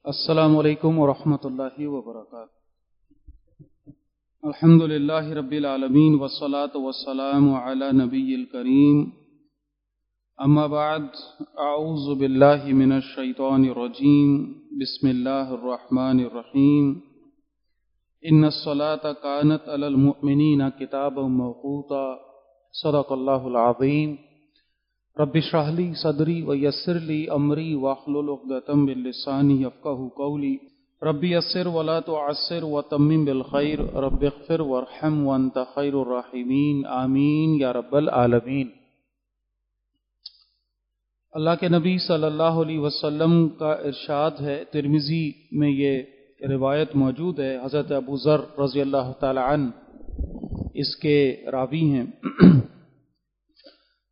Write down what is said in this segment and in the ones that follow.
السلام علیکم ورحمۃ اللہ وبرکاتہ۔ الحمدللہ رب العالمین والصلاة والسلام علی نبی الکریم، اما بعد، اعوذ باللہ من الشیطان الرجیم، بسم اللہ الرحمن الرحیم۔ ان الصلاة کانت علی المؤمنین کتابا موقوتا، صدق اللہ العظیم۔ رب اشرح لی صدری ویسر لی امری واحلل عقدۃ من لسانی یفقہوا قولی۔ رب یسر ولا تعسر وتمم بالخیر، رب اغفر وارحم وانت خیر الراحمین، آمین یا رب العالمین۔ اللہ کے نبی صلی اللہ علیہ وسلم کا ارشاد ہے، ترمذی میں یہ روایت موجود ہے، حضرت ابو ذر رضی اللہ تعالی عنہ اس کے راوی ہیں۔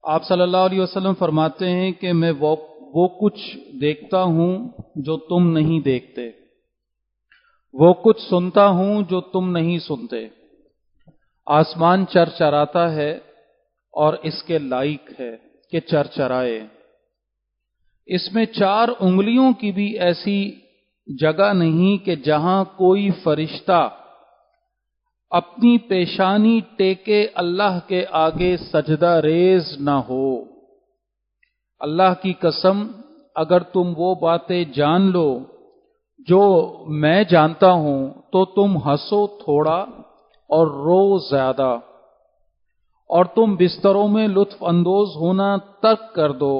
آپ صلی اللہ علیہ وسلم فرماتے ہیں کہ میں وہ کچھ دیکھتا ہوں جو تم نہیں دیکھتے، وہ کچھ سنتا ہوں جو تم نہیں سنتے۔ آسمان چرچراتا ہے اور اس کے لائق ہے کہ چرچرائے۔ اس میں 4 انگلیوں کی بھی ایسی جگہ نہیں کہ جہاں کوئی فرشتہ اپنی پیشانی ٹیکے اللہ کے آگے سجدہ ریز نہ ہو۔ اللہ کی قسم، اگر تم وہ باتیں جان لو جو میں جانتا ہوں تو تم ہنسو تھوڑا اور رو زیادہ، اور تم بستروں میں لطف اندوز ہونا ترک کر دو،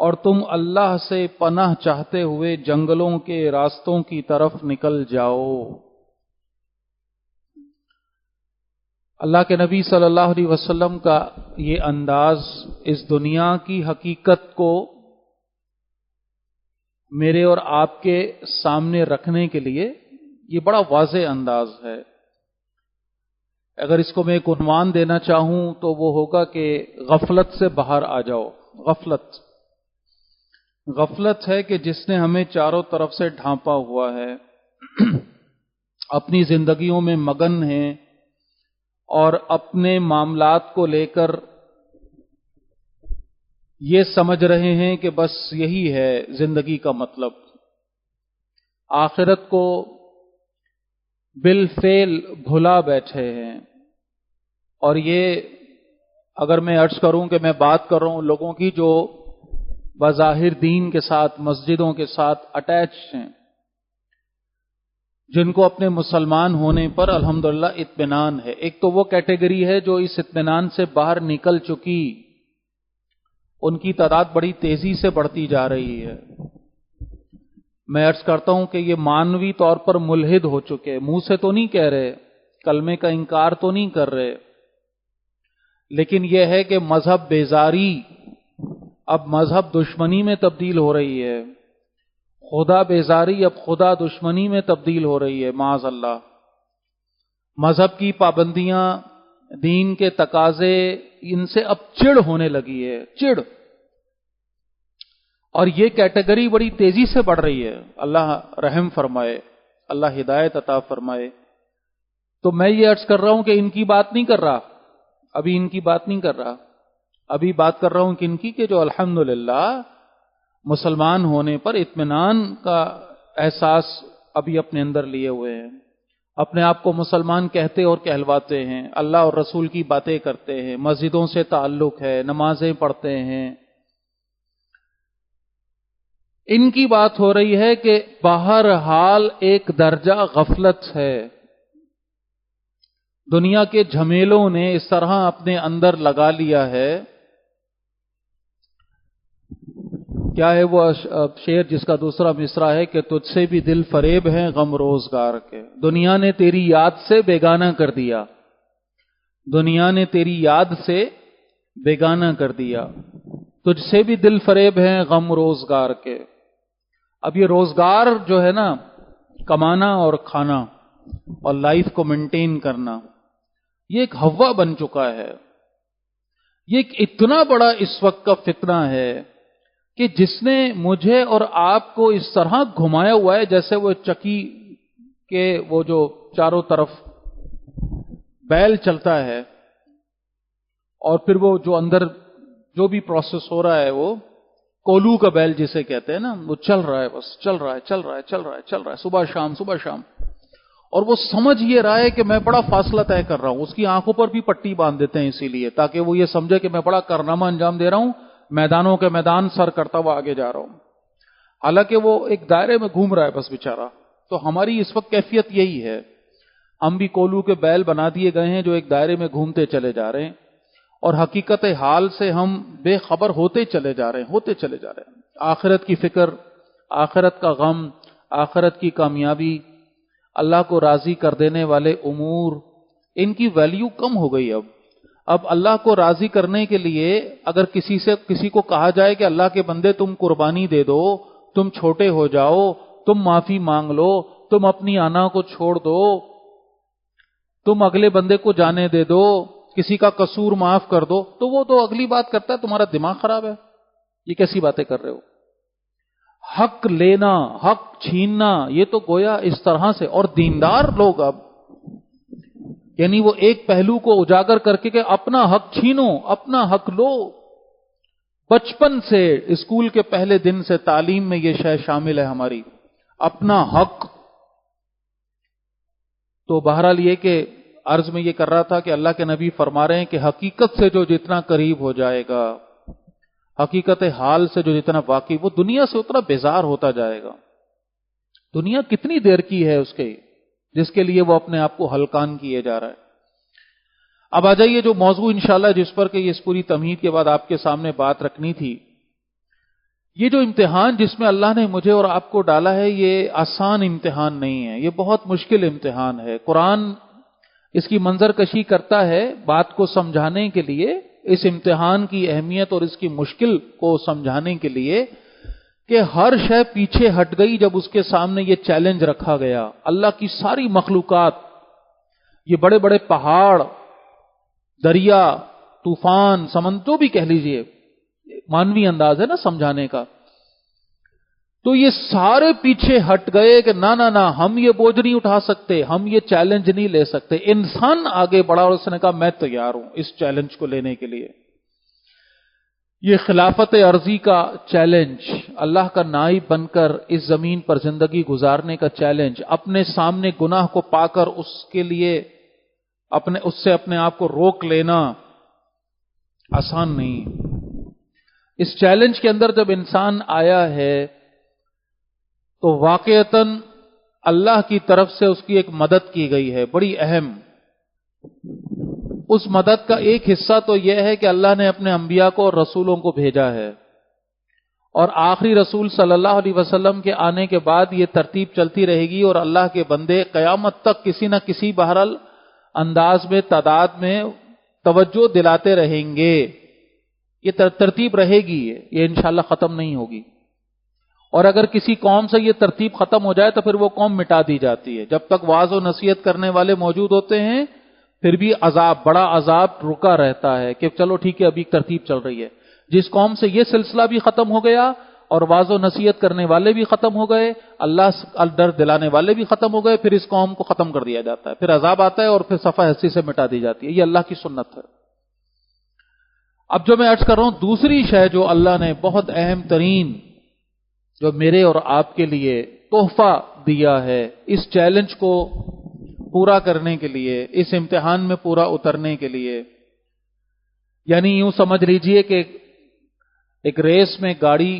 اور تم اللہ سے پناہ چاہتے ہوئے جنگلوں کے راستوں کی طرف نکل جاؤ۔ اللہ کے نبی صلی اللہ علیہ وسلم کا یہ انداز اس دنیا کی حقیقت کو میرے اور آپ کے سامنے رکھنے کے لیے یہ بڑا واضح انداز ہے۔ اگر اس کو میں ایک عنوان دینا چاہوں تو وہ ہوگا کہ غفلت سے باہر آ جاؤ۔ غفلت ہے کہ جس نے ہمیں چاروں طرف سے ڈھانپا ہوا ہے، اپنی زندگیوں میں مگن ہیں اور اپنے معاملات کو لے کر یہ سمجھ رہے ہیں کہ بس یہی ہے زندگی کا مطلب۔ آخرت کو بالفعل بھلا بیٹھے ہیں۔ اور یہ اگر میں عرض کروں کہ میں بات کر رہا ہوں لوگوں کی جو بظاہر دین کے ساتھ، مسجدوں کے ساتھ اٹیچ ہیں، جن کو اپنے مسلمان ہونے پر الحمدللہ اطمینان ہے۔ ایک تو وہ کیٹیگری ہے جو اس اطمینان سے باہر نکل چکی، ان کی تعداد بڑی تیزی سے بڑھتی جا رہی ہے۔ میں عرض کرتا ہوں کہ یہ مانوی طور پر ملحد ہو چکے، منہ سے تو نہیں کہہ رہے، کلمے کا انکار تو نہیں کر رہے، لیکن یہ ہے کہ مذہب بیزاری اب مذہب دشمنی میں تبدیل ہو رہی ہے، خدا بیزاری اب خدا دشمنی میں تبدیل ہو رہی ہے، معاذ اللہ۔ مذہب کی پابندیاں، دین کے تقاضے، ان سے اب چڑ ہونے لگی ہے، چڑ۔ اور یہ کیٹیگری بڑی تیزی سے بڑھ رہی ہے۔ اللہ رحم فرمائے، اللہ ہدایت عطا فرمائے۔ تو میں یہ عرض کر رہا ہوں کہ ان کی بات نہیں کر رہا، ابھی ان کی بات نہیں کر رہا، ابھی بات کر رہا ہوں کہ ان کی کہ جو الحمدللہ مسلمان ہونے پر اطمینان کا احساس ابھی اپنے اندر لیے ہوئے ہیں، اپنے آپ کو مسلمان کہتے اور کہلواتے ہیں، اللہ اور رسول کی باتیں کرتے ہیں، مسجدوں سے تعلق ہے، نمازیں پڑھتے ہیں۔ ان کی بات ہو رہی ہے کہ بہرحال ایک درجہ غفلت ہے۔ دنیا کے جھمیلوں نے اس طرح اپنے اندر لگا لیا ہے۔ کیا ہے وہ شعر جس کا دوسرا مصرع ہے کہ تجھ سے بھی دل فریب ہیں غم روزگار کے، دنیا نے تیری یاد سے بیگانہ کر دیا، دنیا نے تیری یاد سے بیگانہ کر دیا، تجھ سے بھی دل فریب ہیں غم روزگار کے۔ اب یہ روزگار جو ہے نا، کمانا اور کھانا اور لائف کو مینٹین کرنا، یہ ایک ہوا بن چکا ہے۔ یہ ایک اتنا بڑا اس وقت کا فتنہ ہے کہ جس نے مجھے اور آپ کو اس طرح گھمایا ہوا ہے جیسے وہ چکی کے وہ جو چاروں طرف بیل چلتا ہے، اور پھر وہ جو اندر جو بھی پروسیس ہو رہا ہے وہ کولو کا بیل جسے کہتے ہیں نا، وہ چل رہا ہے، بس چل رہا ہے چل رہا ہے چل رہا ہے چل رہا ہے، صبح شام صبح شام، اور وہ سمجھ یہ رہا ہے کہ میں بڑا فاصلہ طے کر رہا ہوں. اس کی آنکھوں پر بھی پٹی باندھ دیتے ہیں اسی لیے، تاکہ وہ یہ سمجھے کہ میں بڑا کارنامہ انجام دے رہا ہوں، میدانوں کے میدان سر کرتا ہوا آگے جا رہا ہوں. حالانکہ وہ ایک دائرے میں گھوم رہا ہے بس بیچارہ. تو ہماری اس وقت کیفیت یہی ہے، ہم بھی کولو کے بیل بنا دیے گئے ہیں جو ایک دائرے میں گھومتے چلے جا رہے ہیں، اور حقیقت حال سے ہم بے خبر ہوتے چلے جا رہے ہیں. آخرت کی فکر، آخرت کا غم، آخرت کی کامیابی، اللہ کو راضی کر دینے والے امور، ان کی ویلیو کم ہو گئی. اب اللہ کو راضی کرنے کے لیے اگر کسی کو کہا جائے کہ اللہ کے بندے تم قربانی دے دو، تم چھوٹے ہو جاؤ، تم معافی مانگ لو، تم اپنی انا کو چھوڑ دو، تم اگلے بندے کو جانے دے دو، کسی کا قصور معاف کر دو، تو وہ تو اگلی بات کرتا ہے تمہارا دماغ خراب ہے، یہ کیسی باتیں کر رہے ہو. حق لینا، حق چھیننا، یہ تو گویا اس طرح سے. اور دیندار لوگ اب یعنی وہ ایک پہلو کو اجاگر کر کے کہ اپنا حق چھینو، اپنا حق لو. بچپن سے اسکول کے پہلے دن سے تعلیم میں یہ شے شامل ہے ہماری، اپنا حق. تو بہرحال یہ کہ عرض میں یہ کر رہا تھا کہ اللہ کے نبی فرما رہے ہیں کہ حقیقت سے جو جتنا قریب ہو جائے گا، حقیقت حال سے جو جتنا واقعی، وہ دنیا سے اتنا بیزار ہوتا جائے گا. دنیا کتنی دیر کی ہے اس کے، جس کے لیے وہ اپنے آپ کو ہلکان کیے جا رہا ہے. اب آ جائیے جو موضوع انشاءاللہ جس پر کہ اس پوری تمہید کے بعد آپ کے سامنے بات رکھنی تھی. یہ جو امتحان جس میں اللہ نے مجھے اور آپ کو ڈالا ہے، یہ آسان امتحان نہیں ہے، یہ بہت مشکل امتحان ہے. قرآن اس کی منظر کشی کرتا ہے بات کو سمجھانے کے لیے، اس امتحان کی اہمیت اور اس کی مشکل کو سمجھانے کے لیے، کہ ہر شے پیچھے ہٹ گئی جب اس کے سامنے یہ چیلنج رکھا گیا. اللہ کی ساری مخلوقات، یہ بڑے بڑے پہاڑ، دریا، طوفان، سمندر بھی کہہ لیجئے، مانوی انداز ہے نا سمجھانے کا، تو یہ سارے پیچھے ہٹ گئے کہ نہ ہم یہ بوجھ نہیں اٹھا سکتے، ہم یہ چیلنج نہیں لے سکتے. انسان آگے بڑھا اور اس نے کہا میں تیار ہوں اس چیلنج کو لینے کے لیے. یہ خلافت عرضی کا چیلنج، اللہ کا نائب بن کر اس زمین پر زندگی گزارنے کا چیلنج، اپنے سامنے گناہ کو پا کر اس کے لیے اس سے اپنے آپ کو روک لینا آسان نہیں. اس چیلنج کے اندر جب انسان آیا ہے تو واقعتاً اللہ کی طرف سے اس کی ایک مدد کی گئی ہے بڑی اہم. اس مدد کا ایک حصہ تو یہ ہے کہ اللہ نے اپنے انبیاء کو اور رسولوں کو بھیجا ہے، اور آخری رسول صلی اللہ علیہ وسلم کے آنے کے بعد یہ ترتیب چلتی رہے گی، اور اللہ کے بندے قیامت تک کسی نہ کسی بہرحال انداز میں، تعداد میں توجہ دلاتے رہیں گے. یہ ترتیب رہے گی، یہ انشاءاللہ ختم نہیں ہوگی. اور اگر کسی قوم سے یہ ترتیب ختم ہو جائے تو پھر وہ قوم مٹا دی جاتی ہے. جب تک واعظ و نصیحت کرنے والے موجود ہوتے ہیں پھر بھی عذاب، بڑا عذاب رکا رہتا ہے کہ چلو ٹھیک ہے ابھی ترتیب چل رہی ہے. جس قوم سے یہ سلسلہ بھی ختم ہو گیا اور واعظ و نصیحت کرنے والے بھی ختم ہو گئے، اللہ ڈر دلانے والے بھی ختم ہو گئے، پھر اس قوم کو ختم کر دیا جاتا ہے، پھر عذاب آتا ہے اور پھر صفحہ ہستی سے مٹا دی جاتی ہے. یہ اللہ کی سنت ہے. اب جو میں عرض کر رہا ہوں، دوسری شے جو اللہ نے بہت اہم ترین جو میرے اور آپ کے لیے تحفہ دیا ہے اس چیلنج کو پورا کرنے کے لیے، اس امتحان میں پورا اترنے کے لیے، یعنی یوں سمجھ لیجئے کہ ایک ریس میں گاڑی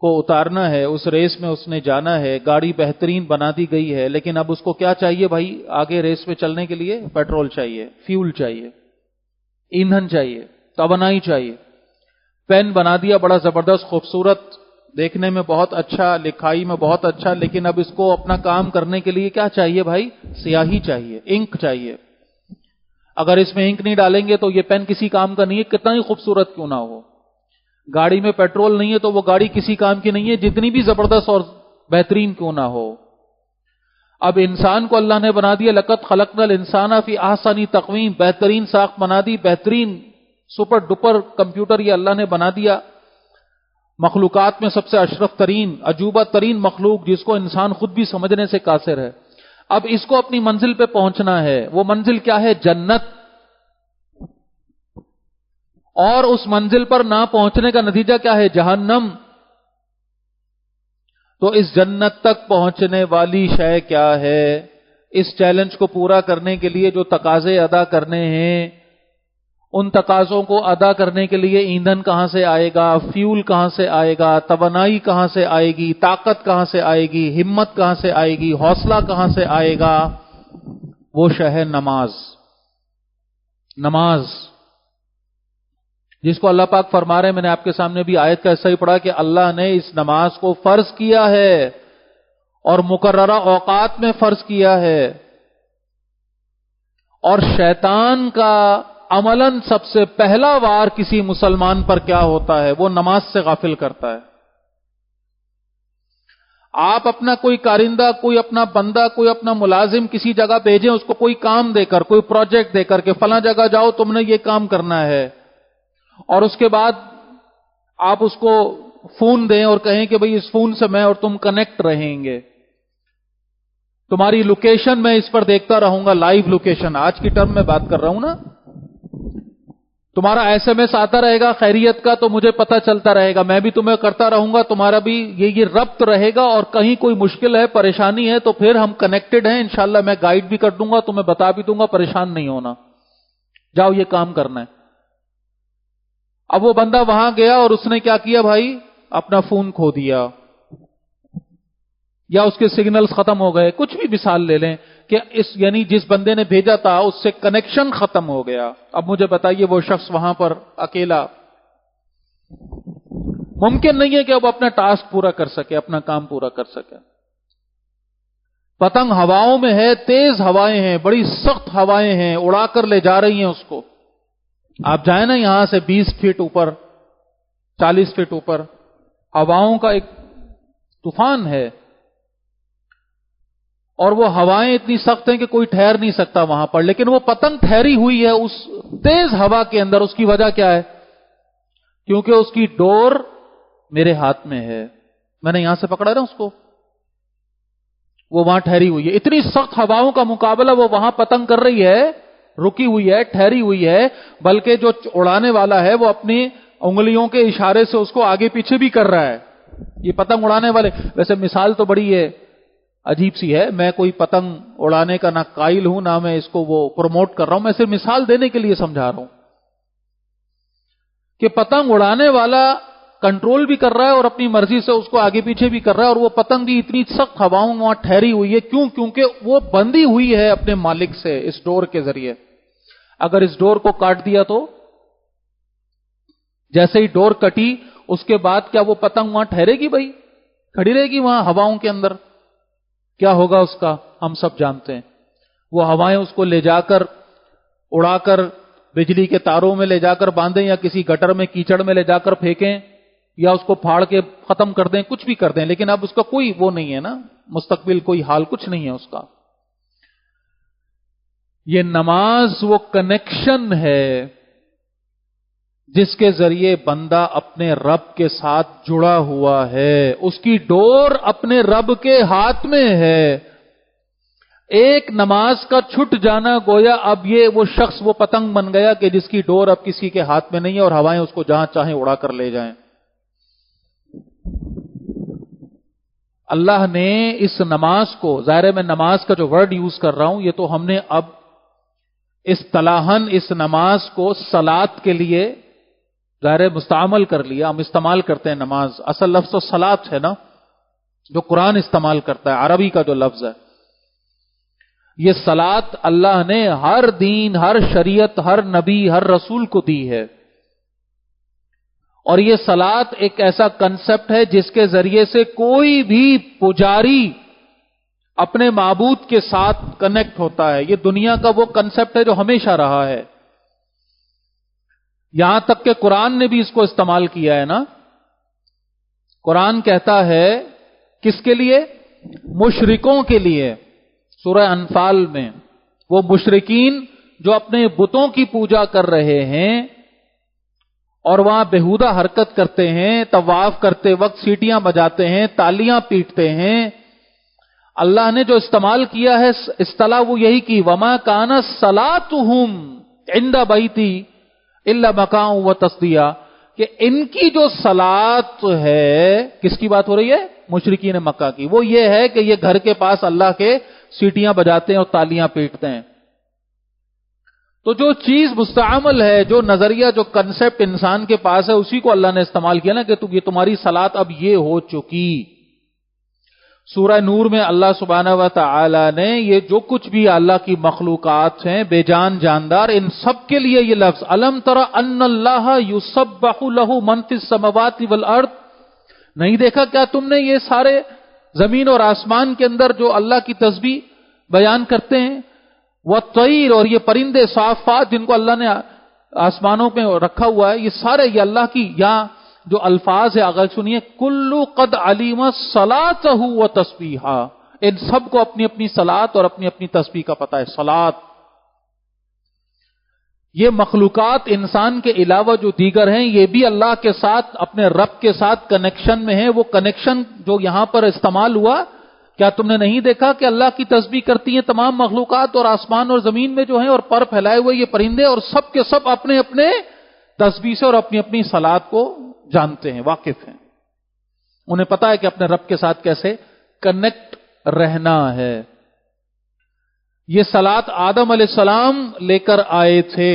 کو اتارنا ہے، اس ریس میں اس نے جانا ہے، گاڑی بہترین بنا دی گئی ہے، لیکن اب اس کو کیا چاہیے بھائی؟ آگے ریس میں چلنے کے لیے پیٹرول چاہیے، فیول چاہیے، ایندھن چاہیے، توانائی چاہیے. پین بنا دیا بڑا زبردست خوبصورت، دیکھنے میں بہت اچھا، لکھائی میں بہت اچھا، لیکن اب اس کو اپنا کام کرنے کے لیے کیا چاہیے بھائی؟ سیاہی چاہیے، انک چاہیے. اگر اس میں انک نہیں ڈالیں گے تو یہ پین کسی کام کا نہیں ہے، کتنا ہی خوبصورت کیوں نہ ہو. گاڑی میں پیٹرول نہیں ہے تو وہ گاڑی کسی کام کی نہیں ہے، جتنی بھی زبردست اور بہترین کیوں نہ ہو. اب انسان کو اللہ نے بنا دیا، لقد خلقنا الانسان فی احسن تقویم، بہترین ساخت بنا دی، بہترین سپر ڈپر کمپیوٹر یہ اللہ نے بنا دیا. مخلوقات میں سب سے اشرف ترین، عجوبہ ترین مخلوق جس کو انسان خود بھی سمجھنے سے قاصر ہے. اب اس کو اپنی منزل پہ پہنچنا ہے. وہ منزل کیا ہے؟ جنت. اور اس منزل پر نہ پہنچنے کا نتیجہ کیا ہے؟ جہنم. تو اس جنت تک پہنچنے والی شے کیا ہے؟ اس چیلنج کو پورا کرنے کے لیے جو تقاضے ادا کرنے ہیں، ان تقاضوں کو ادا کرنے کے لیے ایندھن کہاں سے آئے گا، فیول کہاں سے آئے گا، توانائی کہاں سے آئے گی، طاقت کہاں سے آئے گی، ہمت کہاں سے آئے گی، حوصلہ کہاں سے آئے گا؟ وہ شے ہے نماز۔ نماز جس کو اللہ پاک فرما رہے ہیں، میں نے آپ کے سامنے بھی آیت کا ایسا ہی پڑھا کہ اللہ نے اس نماز کو فرض کیا ہے اور مقررہ اوقات میں فرض کیا ہے، اور شیطان کا عملاً سب سے پہلا وار کسی مسلمان پر کیا ہوتا ہے؟ وہ نماز سے غافل کرتا ہے۔ آپ اپنا کوئی کارندہ، کوئی اپنا بندہ، کوئی اپنا ملازم کسی جگہ بھیجیں، اس کو کوئی کام دے کر، کوئی پروجیکٹ دے کر کہ فلاں جگہ جاؤ، تم نے یہ کام کرنا ہے، اور اس کے بعد آپ اس کو فون دیں اور کہیں کہ بھئی اس فون سے میں اور تم کنیکٹ رہیں گے، تمہاری لوکیشن میں اس پر دیکھتا رہوں گا، لائیو لوکیشن، آج کی ٹرم میں بات کر رہا ہوں نا، تمہارا ایس ایم ایس آتا رہے گا خیریت کا تو مجھے پتا چلتا رہے گا، میں بھی تمہیں کرتا رہوں گا، تمہارا بھی یہ ربط رہے گا، اور کہیں کوئی مشکل ہے، پریشانی ہے تو پھر ہم کنیکٹڈ ہیں، انشاءاللہ میں گائیڈ بھی کر دوں گا، تمہیں بتا بھی دوں گا، پریشان نہیں ہونا، جاؤ یہ کام کرنا ہے۔ اب وہ بندہ وہاں گیا اور اس نے کیا کیا بھائی؟ اپنا فون کھو دیا، یا اس کے سگنلز ختم ہو گئے، کچھ بھی مثال لے لیں کہ یعنی جس بندے نے بھیجا تھا اس سے کنیکشن ختم ہو گیا۔ اب مجھے بتائیے وہ شخص وہاں پر اکیلا، ممکن نہیں ہے کہ اب اپنا ٹاسک پورا کر سکے، اپنا کام پورا کر سکے۔ پتنگ ہواؤں میں ہے، تیز ہوائیں ہیں، بڑی سخت ہوائیں ہیں، اڑا کر لے جا رہی ہیں اس کو۔ آپ جائیں نا یہاں سے 20 فٹ اوپر، 40 فٹ اوپر، ہواؤں کا ایک طوفان ہے، اور وہ ہوائیں اتنی سخت ہیں کہ کوئی ٹھہر نہیں سکتا وہاں پر، لیکن وہ پتنگ ٹھہری ہوئی ہے اس تیز ہوا کے اندر۔ اس کی وجہ کیا ہے؟ کیونکہ اس کی ڈور میرے ہاتھ میں ہے، میں نے یہاں سے پکڑا نا اس کو، وہ وہاں ٹھہری ہوئی ہے۔ اتنی سخت ہواؤں کا مقابلہ وہ وہاں پتنگ کر رہی ہے، رکی ہوئی ہے، ٹھہری ہوئی ہے، بلکہ جو اڑانے والا ہے وہ اپنی انگلیوں کے اشارے سے اس کو آگے پیچھے بھی کر رہا ہے۔ یہ پتنگ اڑانے والے، ویسے مثال تو بڑی ہے عجیب سی ہے، میں کوئی پتنگ اڑانے کا نہ قائل ہوں، نہ میں اس کو وہ پروموٹ کر رہا ہوں، میں صرف مثال دینے کے لیے سمجھا رہا ہوں کہ پتنگ اڑانے والا کنٹرول بھی کر رہا ہے اور اپنی مرضی سے اس کو آگے پیچھے بھی کر رہا ہے، اور وہ پتنگ بھی اتنی سخت ہواؤں میں وہاں ٹھہری ہوئی ہے۔ کیوں؟ کیونکہ وہ بندھی ہوئی ہے اپنے مالک سے اس ڈور کے ذریعے۔ اگر اس ڈور کو کاٹ دیا تو جیسے ہی ڈور کٹی اس کے بعد کیا وہ پتنگ وہاں ٹھہرے گی؟ بھائی کھڑی رہے گی وہاں ہواؤں کے اندر؟ کیا ہوگا اس کا ہم سب جانتے ہیں۔ وہ ہوائیں اس کو لے جا کر اڑا کر بجلی کے تاروں میں لے جا کر باندھیں، یا کسی گٹر میں کیچڑ میں لے جا کر پھینکیں، یا اس کو پھاڑ کے ختم کر دیں، کچھ بھی کر دیں، لیکن اب اس کا کوئی وہ نہیں ہے نا، مستقبل کوئی حال کچھ نہیں ہے اس کا۔ یہ نماز وہ کنیکشن ہے جس کے ذریعے بندہ اپنے رب کے ساتھ جڑا ہوا ہے، اس کی ڈور اپنے رب کے ہاتھ میں ہے۔ ایک نماز کا چھٹ جانا گویا اب یہ وہ شخص وہ پتنگ بن گیا کہ جس کی ڈور اب کسی کے ہاتھ میں نہیں ہے، اور ہوائیں اس کو جہاں چاہیں اڑا کر لے جائیں۔ اللہ نے اس نماز کو، ظاہر ہے میں نماز کا جو ورڈ یوز کر رہا ہوں یہ تو ہم نے اب اصطلاحاً اس نماز کو صلاۃ کے لیے ظاہر مستعمل کر لیا، ہم استعمال کرتے ہیں نماز، اصل لفظ تو صلاۃ ہے نا جو قرآن استعمال کرتا ہے، عربی کا جو لفظ ہے۔ یہ صلاۃ اللہ نے ہر دین، ہر شریعت، ہر نبی، ہر رسول کو دی ہے، اور یہ صلاۃ ایک ایسا کنسپٹ ہے جس کے ذریعے سے کوئی بھی پجاری اپنے معبود کے ساتھ کنیکٹ ہوتا ہے۔ یہ دنیا کا وہ کنسپٹ ہے جو ہمیشہ رہا ہے، یہاں تک کہ قرآن نے بھی اس کو استعمال کیا ہے نا۔ قرآن کہتا ہے کس کے لیے؟ مشرکوں کے لیے، سورہ انفال میں، وہ مشرکین جو اپنے بتوں کی پوجا کر رہے ہیں اور وہاں بےہودہ حرکت کرتے ہیں، طواف کرتے وقت سیٹیاں بجاتے ہیں، تالیاں پیٹتے ہیں، اللہ نے جو استعمال کیا ہے اصطلاح وہ یہی کی، وما کان صلاتہم عند بیتی الا مکاء و تصدیہ، کہ ان کی جو صلات ہے، کس کی بات ہو رہی ہے؟ مشرکین مکہ کی، وہ یہ ہے کہ یہ گھر کے پاس اللہ کے سیٹیاں بجاتے ہیں اور تالیاں پیٹتے ہیں۔ تو جو چیز مستعمل ہے، جو نظریہ، جو کنسپٹ انسان کے پاس ہے، اسی کو اللہ نے استعمال کیا نا کہ یہ تمہاری صلات اب یہ ہو چکی۔ سورہ نور میں اللہ سبحانہ و تعالی نے یہ جو کچھ بھی اللہ کی مخلوقات ہیں، بے جان جاندار، ان سب کے لیے یہ لفظ الم تر ان اللہ یسبح له من فی السماوات والارض، نہیں دیکھا کیا تم نے یہ سارے زمین اور آسمان کے اندر جو اللہ کی تسبیح بیان کرتے ہیں، والطیر، اور یہ پرندے صافات جن کو اللہ نے آسمانوں پہ رکھا ہوا ہے، یہ سارے یہ اللہ کی یہاں جو الفاظ ہے اگر سنیے، کلو قد علیم صلاتہ و تسبیحہ، ان سب کو اپنی اپنی صلات اور اپنی اپنی تسبیح کا پتہ ہے۔ صلات، یہ مخلوقات انسان کے علاوہ جو دیگر ہیں یہ بھی اللہ کے ساتھ، اپنے رب کے ساتھ کنیکشن میں ہیں۔ وہ کنیکشن جو یہاں پر استعمال ہوا، کیا تم نے نہیں دیکھا کہ اللہ کی تسبیح کرتی ہیں تمام مخلوقات، اور آسمان اور زمین میں جو ہیں اور پر پھیلائے ہوئے یہ پرندے، اور سب کے سب اپنے اپنے تسبیح سے اور اپنی اپنی صلات کو جانتے ہیں، واقف ہیں، انہیں پتا ہے کہ اپنے رب کے ساتھ کیسے کنیکٹ رہنا ہے۔ یہ صلات آدم علیہ السلام لے کر آئے تھے،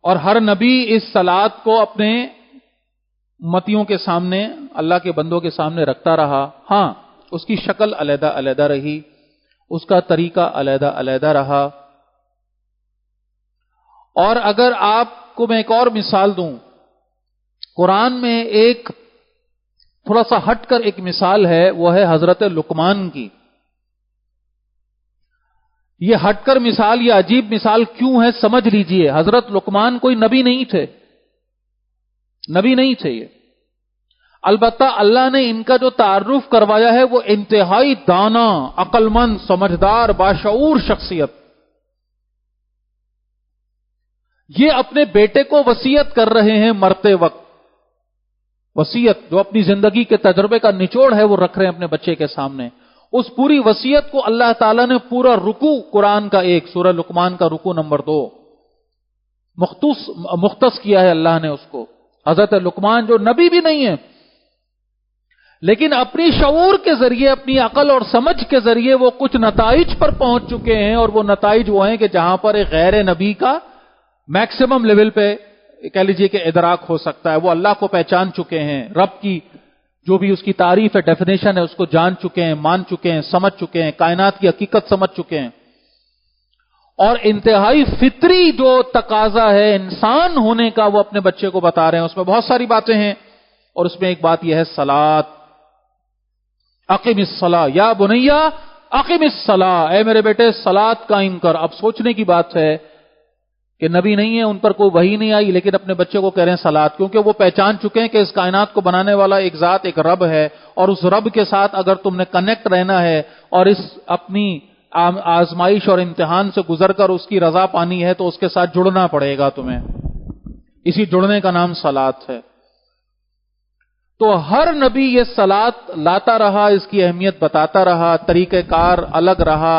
اور ہر نبی اس صلات کو اپنے امتیوں کے سامنے، اللہ کے بندوں کے سامنے رکھتا رہا۔ ہاں، اس کی شکل علیحدہ علیحدہ رہی، اس کا طریقہ علیحدہ علیحدہ رہا۔ اور اگر آپ کو میں ایک اور مثال دوں، قرآن میں ایک تھوڑا سا ہٹ کر ایک مثال ہے، وہ ہے حضرت لقمان کی۔ یہ ہٹ کر مثال، یہ عجیب مثال کیوں ہے سمجھ لیجئے۔ حضرت لقمان کوئی نبی نہیں تھے، نبی نہیں تھے یہ، البتہ اللہ نے ان کا جو تعارف کروایا ہے وہ انتہائی دانا، عقل مند، سمجھدار، باشعور شخصیت۔ یہ اپنے بیٹے کو وصیت کر رہے ہیں مرتے وقت، وصیت جو اپنی زندگی کے تجربے کا نچوڑ ہے وہ رکھ رہے ہیں اپنے بچے کے سامنے۔ اس پوری وصیت کو اللہ تعالیٰ نے پورا رکوع قرآن کا ایک سورہ لقمان کا رکوع نمبر 2 مختص کیا ہے اللہ نے اس کو۔ حضرت لقمان جو نبی بھی نہیں ہے، لیکن اپنی شعور کے ذریعے، اپنی عقل اور سمجھ کے ذریعے وہ کچھ نتائج پر پہنچ چکے ہیں، اور وہ نتائج وہ ہیں کہ جہاں پر ایک غیر نبی کا میکسیمم لیول پہ کہہ لیجئے کہ ادراک ہو سکتا ہے، وہ اللہ کو پہچان چکے ہیں، رب کی جو بھی اس کی تعریف ہے، ڈیفینیشن ہے، اس کو جان چکے ہیں، مان چکے ہیں، سمجھ چکے ہیں، کائنات کی حقیقت سمجھ چکے ہیں۔ اور انتہائی فطری جو تقاضا ہے انسان ہونے کا وہ اپنے بچے کو بتا رہے ہیں۔ اس میں بہت ساری باتیں ہیں، اور اس میں ایک بات یہ ہے صلاۃ، اقم الصلاۃ یا بنیا اقم الصلاۃ، اے میرے بیٹے صلاۃ قائم کر۔ اب سوچنے کی بات ہے کہ نبی نہیں ہے، ان پر کوئی وحی نہیں آئی، لیکن اپنے بچے کو کہہ رہے ہیں صلاۃ، کیونکہ وہ پہچان چکے ہیں کہ اس کائنات کو بنانے والا ایک ذات، ایک رب ہے، اور اس رب کے ساتھ اگر تم نے کنیکٹ رہنا ہے اور اس اپنی آزمائش اور امتحان سے گزر کر اس کی رضا پانی ہے تو اس کے ساتھ جڑنا پڑے گا تمہیں، اسی جڑنے کا نام صلاۃ ہے۔ تو ہر نبی یہ صلاۃ لاتا رہا، اس کی اہمیت بتاتا رہا، طریقہ کار الگ رہا،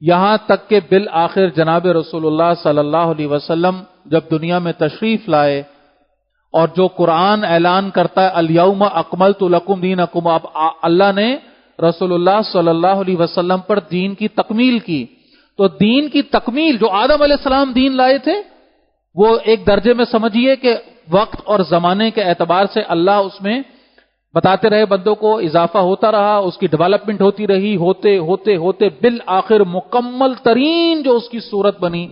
یہاں تک کہ بالآخر جناب رسول اللہ صلی اللہ علیہ وسلم جب دنیا میں تشریف لائے، اور جو قرآن اعلان کرتا ہے الیوم اکملت لکم دینکم، اب اللہ نے رسول اللہ صلی اللہ علیہ وسلم پر دین کی تکمیل کی۔ تو دین کی تکمیل جو آدم علیہ السلام دین لائے تھے، وہ ایک درجے میں سمجھیے کہ وقت اور زمانے کے اعتبار سے اللہ اس میں بتاتے رہے بندوں کو، اضافہ ہوتا رہا، اس کی ڈیولپمنٹ ہوتی رہی، ہوتے ہوتے ہوتے بالآخر مکمل ترین جو اس کی صورت بنی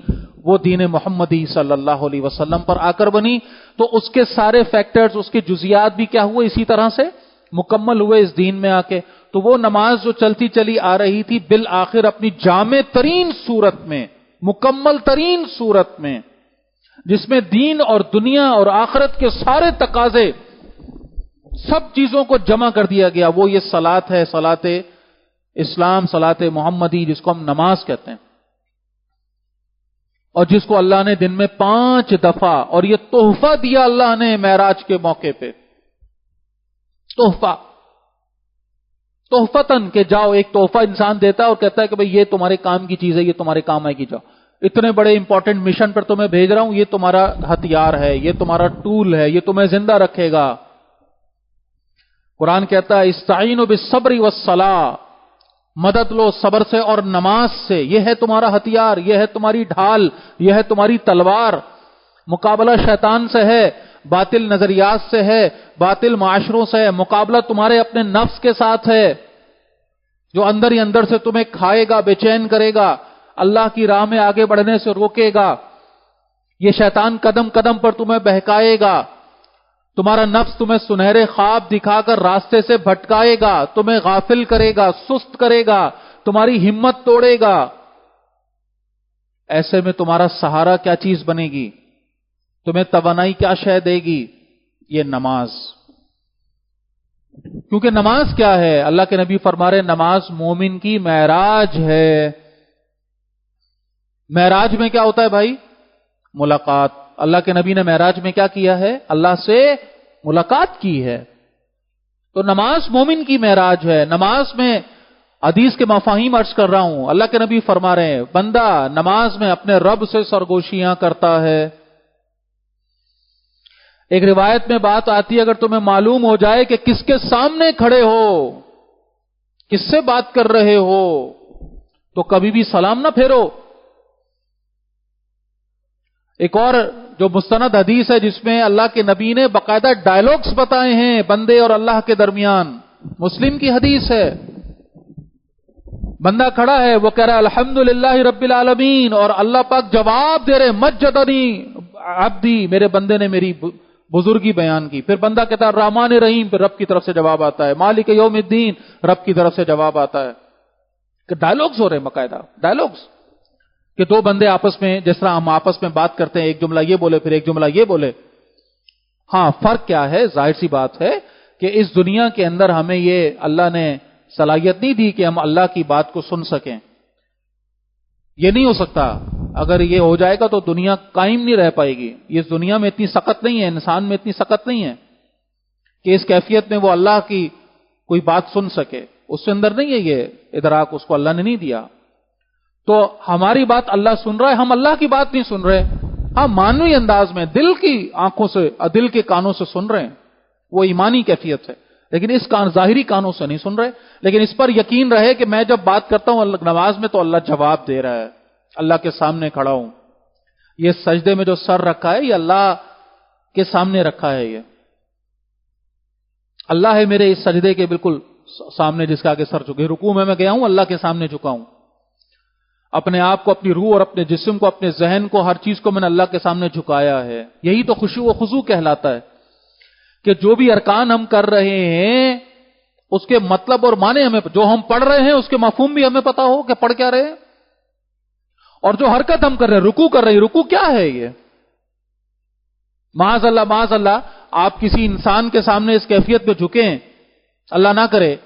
وہ دین محمدی صلی اللہ علیہ وسلم پر آ کر بنی۔ تو اس کے سارے فیکٹرز، اس کے جزیات بھی کیا ہوئے، اسی طرح سے مکمل ہوئے اس دین میں آ کے۔ تو وہ نماز جو چلتی چلی آ رہی تھی بالآخر اپنی جامع ترین صورت میں، مکمل ترین صورت میں، جس میں دین اور دنیا اور آخرت کے سارے تقاضے، سب چیزوں کو جمع کر دیا گیا، وہ یہ صلاۃ ہے، صلاۃ اسلام، صلاۃ محمدی، جس کو ہم نماز کہتے ہیں، اور جس کو اللہ نے دن میں 5 دفعہ، اور یہ تحفہ دیا اللہ نے معراج کے موقع پہ، تحفتن، کہ جاؤ، ایک تحفہ انسان دیتا ہے اور کہتا ہے کہ بھئی یہ تمہارے کام کی چیز ہے، یہ تمہارے کام آئے گی، جاؤ، اتنے بڑے امپورٹنٹ مشن پر تمہیں بھیج رہا ہوں، یہ تمہارا ہتھیار ہے، یہ تمہارا ٹول ہے، یہ تمہیں زندہ رکھے گا۔ قرآن کہتا ہے استعینوا بالصبر والصلاۃ، مدد لو صبر سے اور نماز سے، یہ ہے تمہارا ہتھیار، یہ ہے تمہاری ڈھال، یہ ہے تمہاری تلوار۔ مقابلہ شیطان سے ہے، باطل نظریات سے ہے، باطل معاشروں سے ہے، مقابلہ تمہارے اپنے نفس کے ساتھ ہے جو اندر ہی اندر سے تمہیں کھائے گا، بے چین کرے گا، اللہ کی راہ میں آگے بڑھنے سے روکے گا۔ یہ شیطان قدم قدم پر تمہیں بہکائے گا، تمہارا نفس تمہیں سنہرے خواب دکھا کر راستے سے بھٹکائے گا، تمہیں غافل کرے گا، سست کرے گا، تمہاری ہمت توڑے گا۔ ایسے میں تمہارا سہارا کیا چیز بنے گی؟ تمہیں توانائی کیا شے دے گی؟ یہ نماز۔ کیونکہ نماز کیا ہے؟ اللہ کے نبی فرما رہے نماز مومن کی معراج ہے۔ معراج میں کیا ہوتا ہے بھائی؟ ملاقات۔ اللہ کے نبی نے معراج میں کیا کیا ہے؟ اللہ سے ملاقات کی ہے۔ تو نماز مومن کی معراج ہے۔ نماز میں حدیث کے مفاہیم عرض کر رہا ہوں، اللہ کے نبی فرما رہے ہیں بندہ نماز میں اپنے رب سے سرگوشیاں کرتا ہے۔ ایک روایت میں بات آتی ہے اگر تمہیں معلوم ہو جائے کہ کس کے سامنے کھڑے ہو، کس سے بات کر رہے ہو، تو کبھی بھی سلام نہ پھیرو۔ ایک اور جو مستند حدیث ہے جس میں اللہ کے نبی نے باقاعدہ ڈائلاگز بتائے ہیں بندے اور اللہ کے درمیان، مسلم کی حدیث ہے۔ بندہ کھڑا ہے، وہ کہہ رہا ہے الحمدللہ رب العالمین، اور اللہ پاک جواب دے رہے مجدنی عبدی، میرے بندے نے میری بزرگی بیان کی۔ پھر بندہ کہتا ہے الرحمن الرحیم، پھر رب کی طرف سے جواب آتا ہے، مالک یوم الدین، رب کی طرف سے جواب آتا ہے۔ کہ ڈائلاگز ہو رہے ہیں باقاعدہ، ڈائلاگز، کہ دو بندے آپس میں جس طرح ہم آپس میں بات کرتے ہیں، ایک جملہ یہ بولے پھر ایک جملہ یہ بولے۔ ہاں فرق کیا ہے؟ ظاہر سی بات ہے کہ اس دنیا کے اندر ہمیں یہ اللہ نے صلاحیت نہیں دی کہ ہم اللہ کی بات کو سن سکیں۔ یہ نہیں ہو سکتا، اگر یہ ہو جائے گا تو دنیا قائم نہیں رہ پائے گی۔ اس دنیا میں اتنی سخت نہیں ہے، انسان میں اتنی سخت نہیں ہے کہ اس کیفیت میں وہ اللہ کی کوئی بات سن سکے، اس کے اندر نہیں ہے یہ ادراک، اس کو اللہ نے نہیں دیا۔ تو ہماری بات اللہ سن رہا ہے، ہم اللہ کی بات نہیں سن رہے، ہم مانوی انداز میں دل کی آنکھوں سے، دل کے کانوں سے سن رہے ہیں، وہ ایمانی کیفیت ہے، لیکن اس ظاہری کانوں سے نہیں سن رہے۔ لیکن اس پر یقین رہے کہ میں جب بات کرتا ہوں نماز میں تو اللہ جواب دے رہا ہے، اللہ کے سامنے کھڑا ہوں۔ یہ سجدے میں جو سر رکھا ہے یہ اللہ کے سامنے رکھا ہے، یہ اللہ ہے میرے اس سجدے کے بالکل سامنے جس کا آگے سر جھکے۔ رکوع میں گیا ہوں، اللہ کے سامنے جھکا ہوں، اپنے آپ کو، اپنی روح اور اپنے جسم کو، اپنے ذہن کو، ہر چیز کو میں نے اللہ کے سامنے جھکایا ہے۔ یہی تو خشوع و خضوع کہلاتا ہے کہ جو بھی ارکان ہم کر رہے ہیں اس کے مطلب اور معنی ہمیں، جو ہم پڑھ رہے ہیں اس کے مفہوم بھی ہمیں پتا ہو کہ پڑھ کیا رہے ہیں، اور جو حرکت ہم کر رہے ہیں، رکوع کر رہے ہیں، رکوع کیا ہے یہ؟ معاذ اللہ معاذ اللہ آپ کسی انسان کے سامنے اس کیفیت پہ جھکیں، اللہ نہ کرے،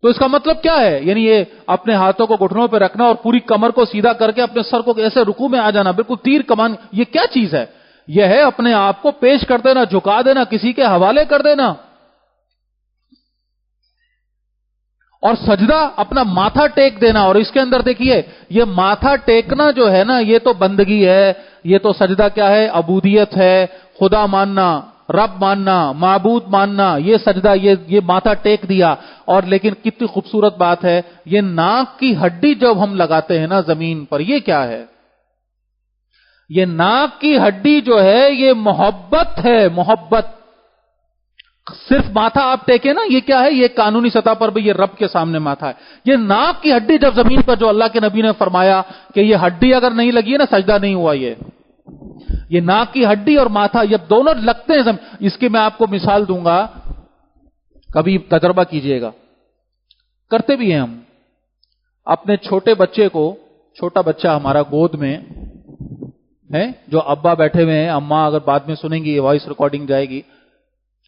تو اس کا مطلب کیا ہے؟ یعنی یہ اپنے ہاتھوں کو گھٹنوں پہ رکھنا اور پوری کمر کو سیدھا کر کے اپنے سر کو ایسے رکوع میں آ جانا، بالکل تیر کمان، یہ کیا چیز ہے؟ یہ ہے اپنے آپ کو پیش کر دینا، جھکا دینا، کسی کے حوالے کر دینا۔ اور سجدہ اپنا ماتھا ٹیک دینا، اور اس کے اندر دیکھیے یہ ماتھا ٹیکنا جو ہے نا، یہ تو بندگی ہے، یہ تو سجدہ کیا ہے؟ عبودیت ہے، خدا ماننا، رب ماننا، معبود ماننا، یہ سجدہ، یہ ماتھا ٹیک دیا۔ اور لیکن کتنی خوبصورت بات ہے، یہ ناک کی ہڈی جب ہم لگاتے ہیں نا زمین پر، یہ کیا ہے؟ یہ ناک کی ہڈی جو ہے یہ محبت ہے، محبت۔ صرف ماتھا آپ ٹیکے نا، یہ کیا ہے؟ یہ قانونی سطح پر بھی یہ رب کے سامنے ماتھا ہے۔ یہ ناک کی ہڈی جب زمین پر، جو اللہ کے نبی نے فرمایا کہ یہ ہڈی اگر نہیں لگی ہے نا سجدہ نہیں ہوا۔ یہ ناک کی ہڈی اور ماتھا یہ دونوں لگتے ہیں اس کی میں آپ کو مثال دوں گا، کبھی تجربہ کیجئے گا، کرتے بھی ہیں ہم اپنے چھوٹے بچے کو، چھوٹا بچہ ہمارا گود میں ہے، جو ابا بیٹھے ہوئے ہیں، اماں اگر بعد میں سنیں گی یہ وائس ریکارڈنگ جائے گی،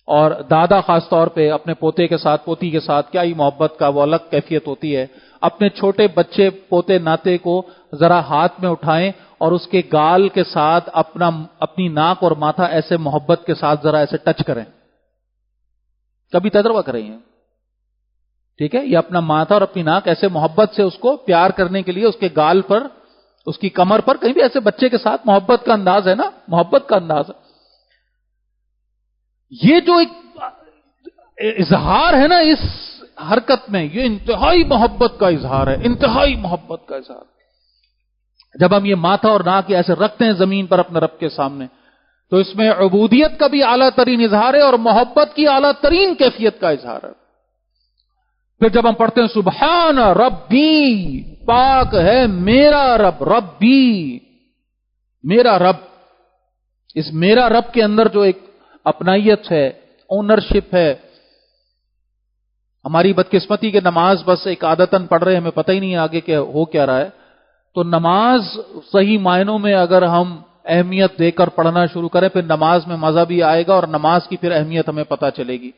اور دادا خاص طور پہ اپنے پوتے کے ساتھ، پوتی کے ساتھ کیا ہی محبت کا وہ الگ کیفیت ہوتی ہے۔ اپنے چھوٹے بچے پوتے ناتے کو ذرا ہاتھ میں اٹھائیں اور اس کے گال کے ساتھ اپنی ناک اور ماتھا ایسے محبت کے ساتھ ذرا ایسے ٹچ کریں، کبھی تجربہ کریں یہ، ٹھیک ہے؟ یہ اپنا ماتھا اور اپنی ناک ایسے محبت سے اس کو پیار کرنے کے لیے اس کے گال پر، اس کی کمر پر، کہیں بھی ایسے بچے کے ساتھ محبت کا انداز ہے نا، محبت کا انداز ہے۔ یہ جو اظہار ہے نا اس حرکت میں، یہ انتہائی محبت کا اظہار ہے، انتہائی محبت کا اظہار۔ جب ہم یہ ماتھا اور ناک ایسے رکھتے ہیں زمین پر اپنے رب کے سامنے، تو اس میں عبودیت کا بھی اعلیٰ ترین اظہار ہے اور محبت کی اعلیٰ ترین کیفیت کا اظہار ہے۔ پھر جب ہم پڑھتے ہیں سبحان ربی، پاک ہے میرا رب، ربی میرا رب، اس میرا رب کے اندر جو ایک اپنائیت ہے، اونرشپ ہے۔ ہماری بدقسمتی کہ نماز بس ایک عادتاً پڑھ رہے ہیں، ہمیں پتہ ہی نہیں آگے کہ ہو کیا رہا ہے۔ تو نماز صحیح معنوں میں اگر ہم اہمیت دے کر پڑھنا شروع کریں، پھر نماز میں مزہ بھی آئے گا اور نماز کی پھر اہمیت ہمیں پتہ چلے گی۔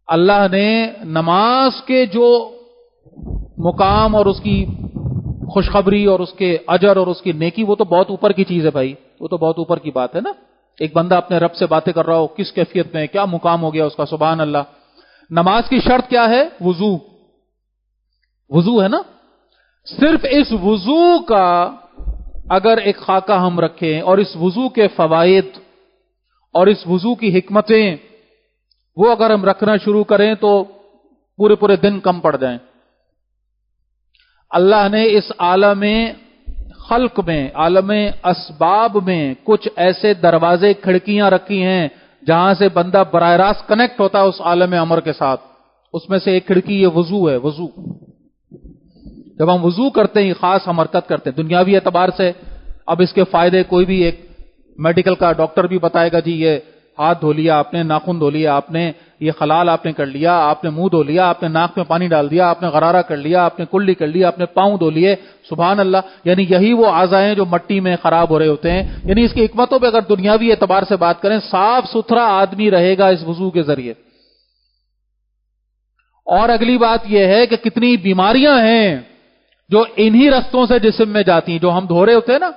اللہ نے نماز کے جو مقام اور اس کی خوشخبری اور اس کے اجر اور اس کی نیکی، وہ تو بہت اوپر کی چیز ہے بھائی، وہ تو بہت اوپر کی بات ہے نا۔ ایک بندہ اپنے رب سے باتیں کر رہا ہو، کس کیفیت میں، کیا مقام ہو گیا اس کا، سبحان اللہ۔ نماز کی شرط کیا ہے؟ وضو، وضو ہے نا۔ صرف اس وضو کا اگر ایک خاکہ ہم رکھیں اور اس وضو کے فوائد اور اس وضو کی حکمتیں وہ اگر ہم رکھنا شروع کریں تو پورے پورے دن کم پڑ جائیں۔ اللہ نے اس عالم خلق میں، عالم اسباب میں کچھ ایسے دروازے کھڑکیاں رکھی ہیں جہاں سے بندہ براہ راست کنیکٹ ہوتا ہے اس عالم امر کے ساتھ۔ اس میں سے ایک کھڑکی یہ وضو ہے، وضو۔ جب ہم وضو کرتے ہیں خاص ہم حرکت کرتے ہیں دنیاوی اعتبار سے۔ اب اس کے فائدے کوئی بھی ایک میڈیکل کا ڈاکٹر بھی بتائے گا، جی یہ ہاتھ دھو لیا آپ نے، ناخن دھو لیا آپ نے، یہ خلال آپ نے کر لیا، آپ نے منہ دھو لیا، آپ نے ناک میں پانی ڈال دیا، آپ نے غرارہ کر لیا، آپ نے کلی کر لیا، آپ نے پاؤں دھو لیے، سبحان اللہ۔ یعنی یہی وہ اعضاء ہیں جو مٹی میں خراب ہو رہے ہوتے ہیں۔ یعنی اس کی حکمتوں پہ اگر دنیاوی اعتبار سے بات کریں، صاف ستھرا آدمی رہے گا اس وضو کے ذریعے۔ اور اگلی بات یہ ہے کہ کتنی بیماریاں ہیں جو انہی رستوں سے جسم میں جاتی ہیں، جو ہم دھو رہے ہوتے ہیں نا۔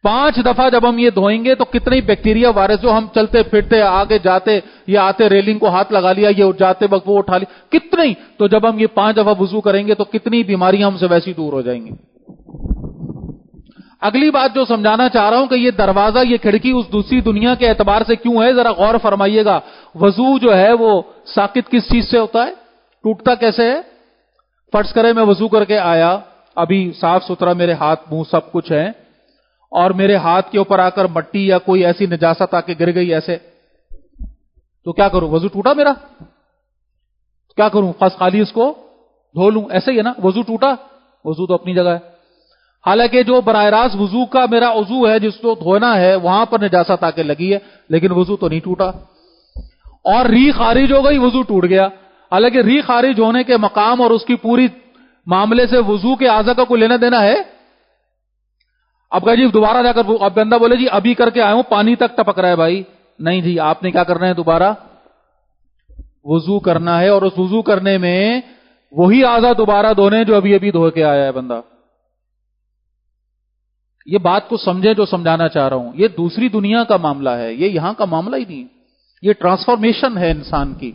5 دفعہ جب ہم یہ دھوئیں گے تو کتنی بیکٹیریا وائرس جو ہم چلتے پھرتے آگے جاتے یا آتے ریلنگ کو ہاتھ لگا لیا، یہ جاتے وقت وہ اٹھا لیا، کتنی۔ تو جب ہم یہ 5 دفعہ وضو کریں گے تو کتنی بیماریاں ہم سے ویسی دور ہو جائیں گی۔ اگلی بات جو سمجھانا چاہ رہا ہوں کہ یہ دروازہ، یہ کھڑکی اس دوسری دنیا کے اعتبار سے کیوں ہے، ذرا غور فرمائیے گا۔ وضو جو ہے وہ ساقط کس چیز سے ہوتا ہے، ٹوٹتا کیسے ہے؟ فرض کرے میں وضو کر کے آیا، ابھی صاف ستھرا میرے ہاتھ منہ سب کچھ ہے، اور میرے ہاتھ کے اوپر آ کر مٹی یا کوئی ایسی نجاست آ کے گر گئی ایسے، تو کیا کروں؟ وضو ٹوٹا میرا، کیا کروں؟ خاص خالی اس کو دھو لوں، ایسے ہی ہے نا۔ وضو ٹوٹا، وضو تو اپنی جگہ ہے۔ حالانکہ جو براہ راست وضو کا میرا عضو ہے جس کو دھونا ہے، وہاں پر نجاست آ کے لگی ہے، لیکن وضو تو نہیں ٹوٹا۔ اور ری خارج ہو گئی، وضو ٹوٹ گیا۔ حالانکہ ری خارج ہونے کے مقام اور اس کی پوری معاملے سے وضو کے اعضاء کا کوئی لینا دینا ہے؟ اب کہا جی دوبارہ جا کر، اب بندہ بولے جی ابھی کر کے آیا ہوں، پانی تک ٹپک رہا ہے بھائی، نہیں جی، آپ نے کیا کرنا ہے؟ دوبارہ وضو کرنا ہے، اور اس وضو کرنے میں وہی اعضاء دوبارہ دھونے جو ابھی ابھی دھو کے آیا ہے بندہ۔ یہ بات کو سمجھے جو سمجھانا چاہ رہا ہوں، یہ دوسری دنیا کا معاملہ ہے، یہ یہاں کا معاملہ ہی نہیں۔ یہ ٹرانسفارمیشن ہے انسان کی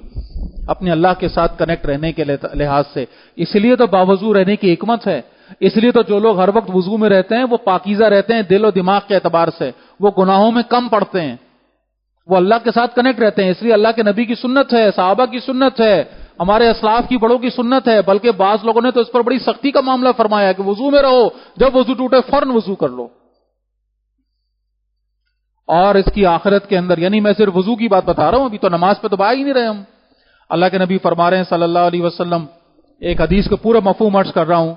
اپنے اللہ کے ساتھ کنیکٹ رہنے کے لحاظ سے۔ اس لیے تو باوضو رہنے کی حکمت ہے۔ اس لیے تو جو لوگ ہر وقت وضو میں رہتے ہیں وہ پاکیزہ رہتے ہیں دل و دماغ کے اعتبار سے، وہ گناہوں میں کم پڑتے ہیں، وہ اللہ کے ساتھ کنیکٹ رہتے ہیں۔ اس لیے اللہ کے نبی کی سنت ہے، صحابہ کی سنت ہے، ہمارے اسلاف کی بڑوں کی سنت ہے، بلکہ بعض لوگوں نے تو اس پر بڑی سختی کا معاملہ فرمایا کہ وضو میں رہو، جب وضو ٹوٹے فوراً وضو کر لو۔ اور اس کی آخرت کے اندر، یعنی میں صرف وضو کی بات بتا رہا ہوں، ابھی تو نماز پہ تو بات ہی نہیں رہے ہم۔ اللہ کے نبی فرما رہے ہیں صلی اللہ علیہ وسلم، ایک حدیث کو پورا مفہوم عرض کر رہا ہوں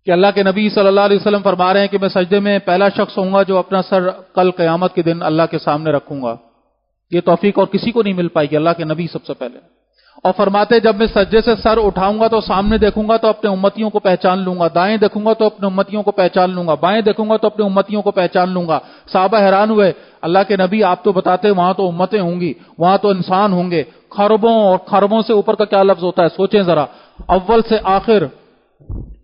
کہ اللہ کے نبی صلی اللہ علیہ وسلم فرما رہے ہیں کہ میں سجدے میں پہلا شخص ہوں گا جو اپنا سر کل قیامت کے دن اللہ کے سامنے رکھوں گا۔ یہ توفیق اور کسی کو نہیں مل پائے گی، اللہ کے نبی سب سے پہلے۔ اور فرماتے جب میں سجدے سے سر اٹھاؤں گا تو سامنے دیکھوں گا تو اپنے امتیوں کو پہچان لوں گا، دائیں دیکھوں گا تو اپنے امتیوں کو پہچان لوں گا، بائیں دیکھوں گا تو اپنے امتیوں کو پہچان لوں گا۔ صحابہ حیران ہوئے، اللہ کے نبی آپ تو بتاتے وہاں تو امتیں ہوں گی، وہاں تو انسان ہوں گے، خربوں اور خربوں سے اوپر کا کیا لفظ ہوتا ہے، سوچیں ذرا، اول سے آخر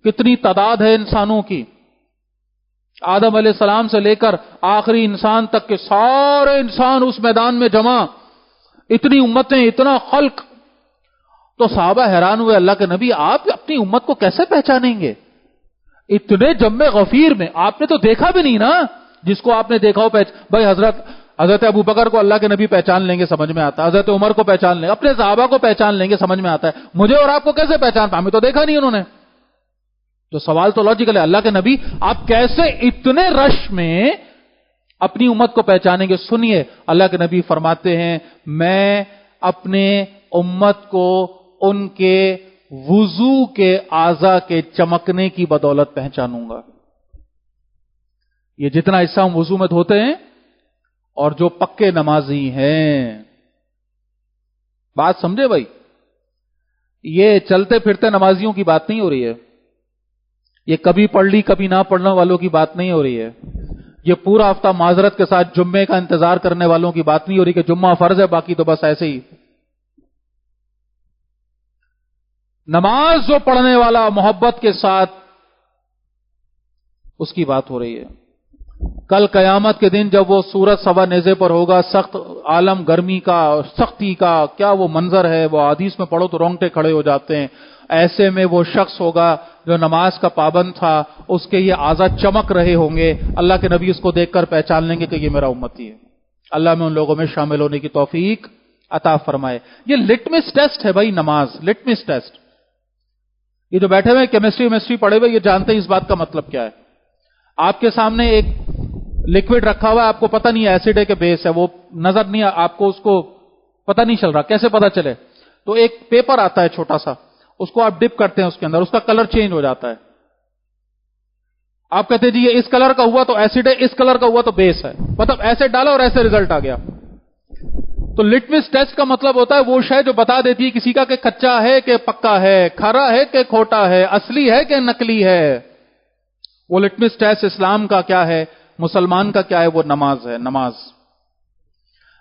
کتنی تعداد ہے انسانوں کی، آدم علیہ السلام سے لے کر آخری انسان تک کے سارے انسان اس میدان میں جمع، اتنی امتیں، اتنا خلق۔ تو صحابہ حیران ہوئے، اللہ کے نبی آپ اپنی امت کو کیسے پہچانیں گے؟ اتنے جمع غفیر میں آپ نے تو دیکھا بھی نہیں نا، جس کو آپ نے دیکھا ہو بھائی حضرت حضرت ابو بکر کو اللہ کے نبی پہچان لیں گے سمجھ میں آتا ہے، حضرت عمر کو پہچان لیں گے، اپنے صحابہ کو پہچان لیں گے سمجھ میں آتا ہے، مجھے اور آپ کو کیسے پہچان پائیں؟ ہمیں تو دیکھا نہیں انہوں نے. تو سوال تو لاجیکل ہے، اللہ کے نبی آپ کیسے اتنے رش میں اپنی امت کو پہچانیں گے؟ سنیے، اللہ کے نبی فرماتے ہیں میں اپنے امت کو ان کے وضو کے اعضاء کے چمکنے کی بدولت پہچانوں گا. یہ جتنا حصہ ہم وضو میں دھوتے ہیں اور جو پکے نمازی ہیں، بات سمجھے بھائی، یہ چلتے پھرتے نمازیوں کی بات نہیں ہو رہی ہے، یہ کبھی پڑھ لی کبھی نہ پڑھنے والوں کی بات نہیں ہو رہی ہے، یہ پورا ہفتہ معذرت کے ساتھ جمعے کا انتظار کرنے والوں کی بات نہیں ہو رہی کہ جمعہ فرض ہے باقی تو بس ایسے ہی. نماز جو پڑھنے والا محبت کے ساتھ، اس کی بات ہو رہی ہے. کل قیامت کے دن جب وہ سورج سوا نیزے پر ہوگا، سخت عالم گرمی کا، سختی کا، کیا وہ منظر ہے، وہ حدیث میں پڑھو تو رونگٹے کھڑے ہو جاتے ہیں. ایسے میں وہ شخص ہوگا جو نماز کا پابند تھا، اس کے یہ اعضاء چمک رہے ہوں گے، اللہ کے نبی اس کو دیکھ کر پہچان لیں گے کہ یہ میرا امتی ہے. اللہ میں ان لوگوں میں شامل ہونے کی توفیق عطا فرمائے. یہ لٹمس ٹیسٹ ہے بھائی، نماز لٹمس ٹیسٹ. یہ جو بیٹھے ہوئے کیمسٹری پڑھے ہوئے، یہ جانتے ہیں اس بات کا مطلب کیا ہے. آپ کے سامنے ایک لکوڈ رکھا ہوا ہے، آپ کو پتہ نہیں ایسڈ ہے کہ بیس ہے، وہ نظر نہیں، آپ کو اس کو پتہ نہیں چل رہا، کیسے پتہ چلے؟ تو ایک پیپر آتا ہے چھوٹا سا، اس کو آپ ڈپ کرتے ہیں اس کے اندر، اس کا کلر چینج ہو جاتا ہے. آپ کہتے ہیں جی یہ اس کلر کا ہوا تو ایسڈ ہے، اس کلر کا ہوا تو بیس ہے، مطلب ایسے ڈالا اور ایسے ریزلٹ آ گیا. تو لٹمس ٹیسٹ کا مطلب ہوتا ہے وہ شے جو بتا دیتی ہے کسی کا کہ کچا ہے کہ پکا ہے، کھرا ہے کہ کھوٹا ہے، اصلی ہے کہ نکلی ہے. وہ لٹمس ٹیسٹ اسلام کا کیا ہے، مسلمان کا کیا ہے؟ وہ نماز ہے.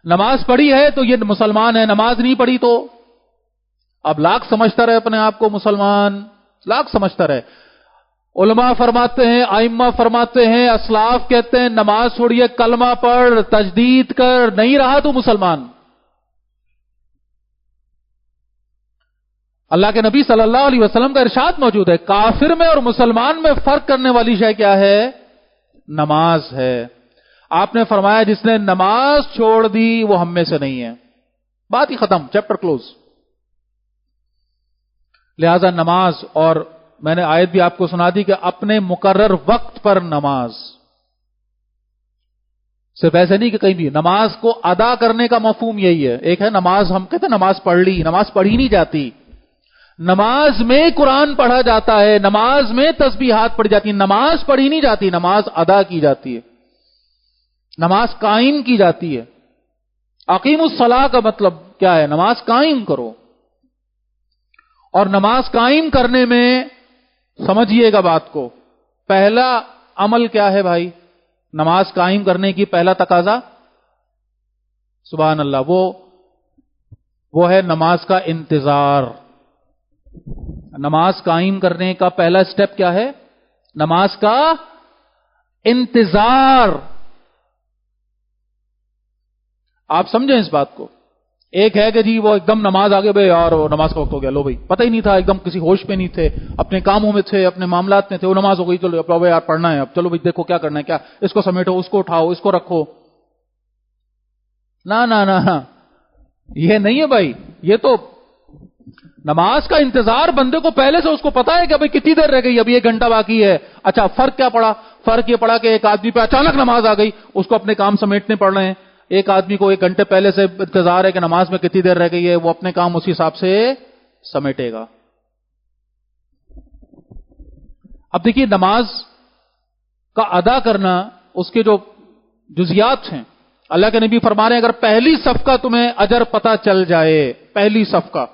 نماز پڑھی ہے تو یہ مسلمان ہے، نماز نہیں پڑھی تو اب لاکھ سمجھتا رہے اپنے آپ کو مسلمان، لاکھ سمجھتا رہے. علماء فرماتے ہیں، ائمہ فرماتے ہیں، اسلاف کہتے ہیں نماز چھوڑیے، کلمہ پڑھ، تجدید کر، نہیں رہا تو مسلمان. اللہ کے نبی صلی اللہ علیہ وسلم کا ارشاد موجود ہے، کافر میں اور مسلمان میں فرق کرنے والی شے کیا ہے؟ نماز ہے. آپ نے فرمایا جس نے نماز چھوڑ دی وہ ہم میں سے نہیں ہے. بات ہی ختم، چیپٹر کلوز. لہذا نماز، اور میں نے آیت بھی آپ کو سنا دی کہ اپنے مقرر وقت پر نماز، صرف ایسے نہیں کہ کہیں بھی. نماز کو ادا کرنے کا مفہوم یہی ہے. ایک ہے نماز، ہم کہتے ہیں نماز پڑھ لی، نماز پڑھی نہیں جاتی. نماز میں قرآن پڑھا جاتا ہے، نماز میں تسبیحات پڑھی جاتی ہیں، نماز پڑھی نہیں جاتی، نماز ادا کی جاتی ہے، نماز قائم کی جاتی ہے. اقیم الصلاۃ کا مطلب کیا ہے؟ نماز قائم کرو. اور نماز قائم کرنے میں سمجھیے گا بات کو، پہلا عمل کیا ہے بھائی؟ نماز قائم کرنے کی پہلا تقاضا، سبحان اللہ، وہ ہے نماز کا انتظار. نماز قائم کرنے کا پہلا سٹیپ کیا ہے؟ نماز کا انتظار. آپ سمجھیں اس بات کو. ایک ہے کہ جی وہ ایک دم نماز آگے بھائی یار وہ نماز کا وقت ہو گیا، لو بھائی پتہ ہی نہیں تھا، ایک دم کسی ہوش پہ نہیں تھے، اپنے کاموں میں تھے، اپنے معاملات میں تھے، وہ نماز ہو گئی، چلو اب یار پڑھنا ہے، اب چلو بھائی دیکھو کیا کرنا ہے، کیا اس کو سمیٹو، اس کو اٹھاؤ، اس کو رکھو. نہ یہ نہیں ہے بھائی. یہ تو نماز کا انتظار بندے کو پہلے سے اس کو پتا ہے کہ ابھی کتنی دیر رہ گئی، ابھی 1 گھنٹہ باقی ہے. اچھا فرق کیا پڑا؟ فرق یہ پڑا کہ ایک آدمی پہ اچانک نماز آ گئی، اس کو اپنے کام سمیٹنے پڑ رہے ہیں. ایک آدمی کو 1 گھنٹے پہلے سے انتظار ہے کہ نماز میں کتنی دیر رہ گئی ہے، وہ اپنے کام اسی حساب سے سمیٹے گا. اب دیکھیے نماز کا ادا کرنا، اس کے جو جزیات ہیں، اللہ کے نبی فرما رہے ہیں اگر پہلی صف کا تمہیں اجر پتہ چل جائے، پہلی صف کا،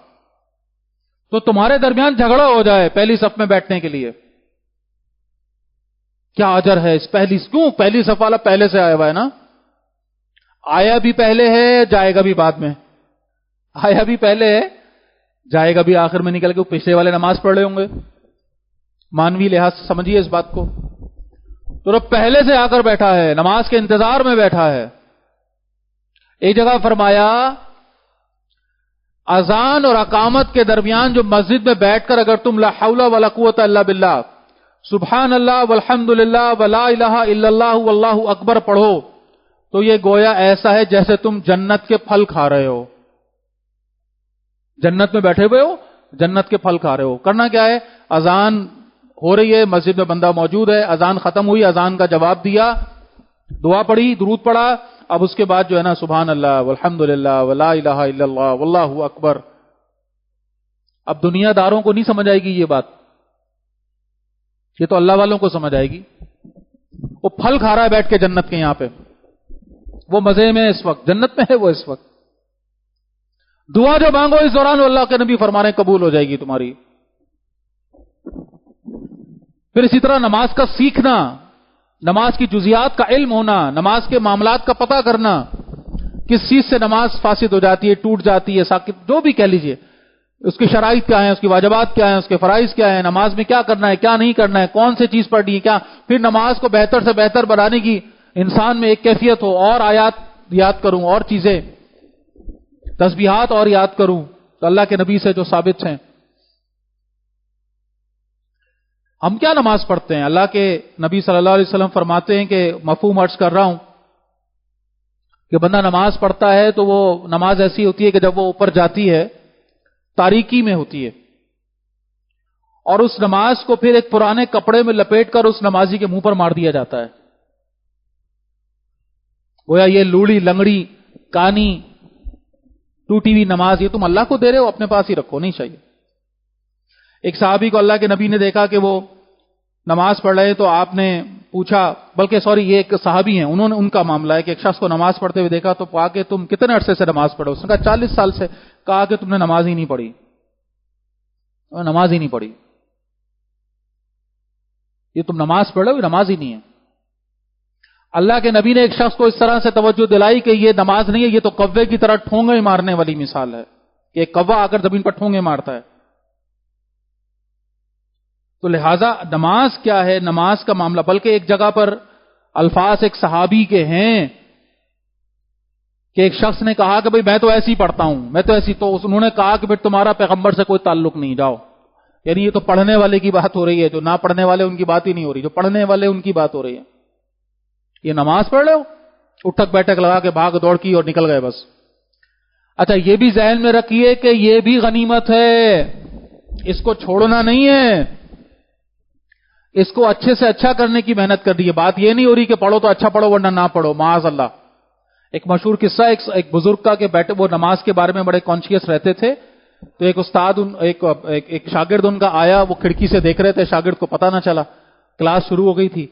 تو تمہارے درمیان جھگڑا ہو جائے پہلی صف میں بیٹھنے کے لیے، کیا اجر ہے اس کیوں پہلی صف والا پہلے سے آیا ہوا ہے نا، آیا بھی پہلے ہے جائے گا بھی بعد میں، آیا بھی پہلے ہے جائے گا بھی آخر میں نکل کے. پچھلے والے نماز پڑھ رہے ہوں گے، مانوی لحاظ سے سمجھیے اس بات کو. تو رب پہلے سے آ کر بیٹھا ہے، نماز کے انتظار میں بیٹھا ہے. ایک جگہ فرمایا اذان اور اقامت کے درمیان جو مسجد میں بیٹھ کر اگر تم لا حول ولا قوت الا باللہ، سبحان اللہ والحمد للہ ولا الہ الا اللہ واللہ اکبر پڑھو، تو یہ گویا ایسا ہے جیسے تم جنت کے پھل کھا رہے ہو. جنت میں بیٹھے ہوئے ہو, جنت کے پھل کھا رہے ہو. کرنا کیا ہے؟ اذان ہو رہی ہے, مسجد میں بندہ موجود ہے, اذان ختم ہوئی, اذان کا جواب دیا, دعا پڑھی, درود پڑھا. اب اس کے بعد جو ہے نا سبحان اللہ والحمد للہ ولا الہ الا اللہ واللہ اکبر. اب دنیا داروں کو نہیں سمجھ آئے گی یہ بات, یہ تو اللہ والوں کو سمجھ آئے گی. وہ پھل کھا رہا ہے بیٹھ کے جنت کے یہاں پہ, وہ مزے میں اس وقت, جنت میں ہے وہ اس وقت. دعا جو مانگو اس دوران اللہ کے نبی فرما رہے ہیں قبول ہو جائے گی تمہاری. پھر اسی طرح نماز کا سیکھنا, نماز کی جزیات کا علم ہونا, نماز کے معاملات کا پتہ کرنا, کس چیز سے نماز فاسد ہو جاتی ہے, ٹوٹ جاتی ہے, ساکت جو بھی کہہ لیجئے, اس کی شرائط کیا ہیں, اس کی واجبات کیا ہیں, اس کے فرائض کیا ہیں, نماز میں کیا کرنا ہے کیا نہیں کرنا ہے, کون سے چیز پڑھنی ہے کیا. پھر نماز کو بہتر سے بہتر بنانے کی انسان میں ایک کیفیت ہو, اور آیات یاد کروں, اور چیزیں, تسبیحات اور یاد کروں تو اللہ کے نبی سے جو ثابت ہیں. ہم کیا نماز پڑھتے ہیں؟ اللہ کے نبی صلی اللہ علیہ وسلم فرماتے ہیں کہ مفہوم عرض کر رہا ہوں کہ بندہ نماز پڑھتا ہے تو وہ نماز ایسی ہوتی ہے کہ جب وہ اوپر جاتی ہے تاریکی میں ہوتی ہے, اور اس نماز کو پھر ایک پرانے کپڑے میں لپیٹ کر اس نمازی کے منہ پر مار دیا جاتا ہے. گویا یہ لوڑی لنگڑی کانی ٹوٹی ہوئی نماز یہ تم اللہ کو دے رہے ہو, اپنے پاس ہی رکھو, نہیں چاہیے. ایک صحابی کو اللہ کے نبی نے دیکھا کہ وہ نماز پڑھ رہے, تو آپ نے پوچھا, بلکہ سوری یہ ایک صحابی ہیں, انہوں نے ان کا معاملہ ہے کہ ایک شخص کو نماز پڑھتے ہوئے دیکھا تو کہا کہ تم کتنے عرصے سے نماز پڑھو؟ اس نے کہا 40 سال سے. کہا کہ تم نے نماز ہی نہیں پڑھی, نماز ہی نہیں پڑھی, یہ تم نماز پڑھ رہے ہو, نماز ہی نہیں ہے. اللہ کے نبی نے ایک شخص کو اس طرح سے توجہ دلائی کہ یہ نماز نہیں ہے, یہ تو کوے کی طرح ٹھونگے مارنے والی مثال ہے, کہ ایک کوا آ کر زمین پر ٹھونگے مارتا ہے. تو لہذا نماز کیا ہے, نماز کا معاملہ, بلکہ ایک جگہ پر الفاظ ایک صحابی کے ہیں کہ ایک شخص نے کہا کہ بھئی میں تو ایسی پڑھتا ہوں, میں تو ایسی, تو انہوں نے کہا کہ پھر تمہارا پیغمبر سے کوئی تعلق نہیں, جاؤ. یعنی یہ تو پڑھنے والے کی بات ہو رہی ہے, جو نہ پڑھنے والے ان کی بات ہی نہیں ہو رہی, جو پڑھنے والے ان کی بات ہو رہی ہے. یہ نماز پڑھ رہے ہو, اٹھک بیٹھک لگا کے بھاگ دوڑ کی اور نکل گئے بس. اچھا یہ بھی ذہن میں رکھیے کہ یہ بھی غنیمت ہے, اس کو چھوڑنا نہیں ہے, اس کو اچھے سے اچھا کرنے کی محنت کر رہی ہے. بات یہ نہیں ہو رہی کہ پڑھو تو اچھا پڑھو ورنہ نہ پڑھو, معاذ اللہ. ایک مشہور قصہ ایک بزرگ کا کہ بیٹے وہ نماز کے بارے میں بڑے کانشیس رہتے تھے, تو ایک استاد ایک شاگرد ان کا آیا, وہ کھڑکی سے دیکھ رہے تھے, شاگرد کو پتہ نہ چلا, کلاس شروع ہو گئی تھی,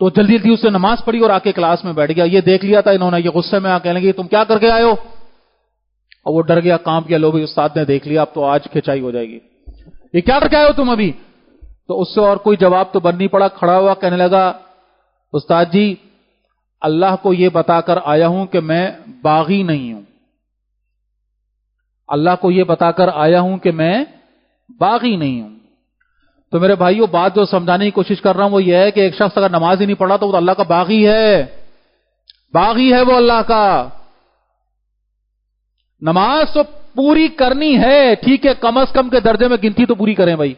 تو جلدی جلدی اس نے نماز پڑھی اور آ کے کلاس میں بیٹھ گیا. یہ دیکھ لیا تھا انہوں نے, یہ غصے میں آ کہنے لگے تم کیا کر کے آئے ہو, اور وہ ڈر گیا, کانپ گیا, لو بھی استاد نے دیکھ لیا, اب تو آج کھچائی ہو جائے گی, یہ کیا کر کے آئے ہو تم ابھی. تو اس سے اور کوئی جواب تو بن نہیں پڑا, کھڑا ہوا کہنے لگا استاد جی اللہ کو یہ بتا کر آیا ہوں کہ میں باغی نہیں ہوں, اللہ کو یہ بتا کر آیا ہوں کہ میں باغی نہیں ہوں. تو میرے بھائیوں بات جو سمجھانے کی کوشش کر رہا ہوں وہ یہ ہے کہ ایک شخص اگر نماز ہی نہیں پڑھا تو وہ اللہ کا باغی ہے, باغی ہے وہ اللہ کا. نماز تو پوری کرنی ہے, ٹھیک ہے, کم از کم کے درجے میں گنتی تو پوری کریں بھائی,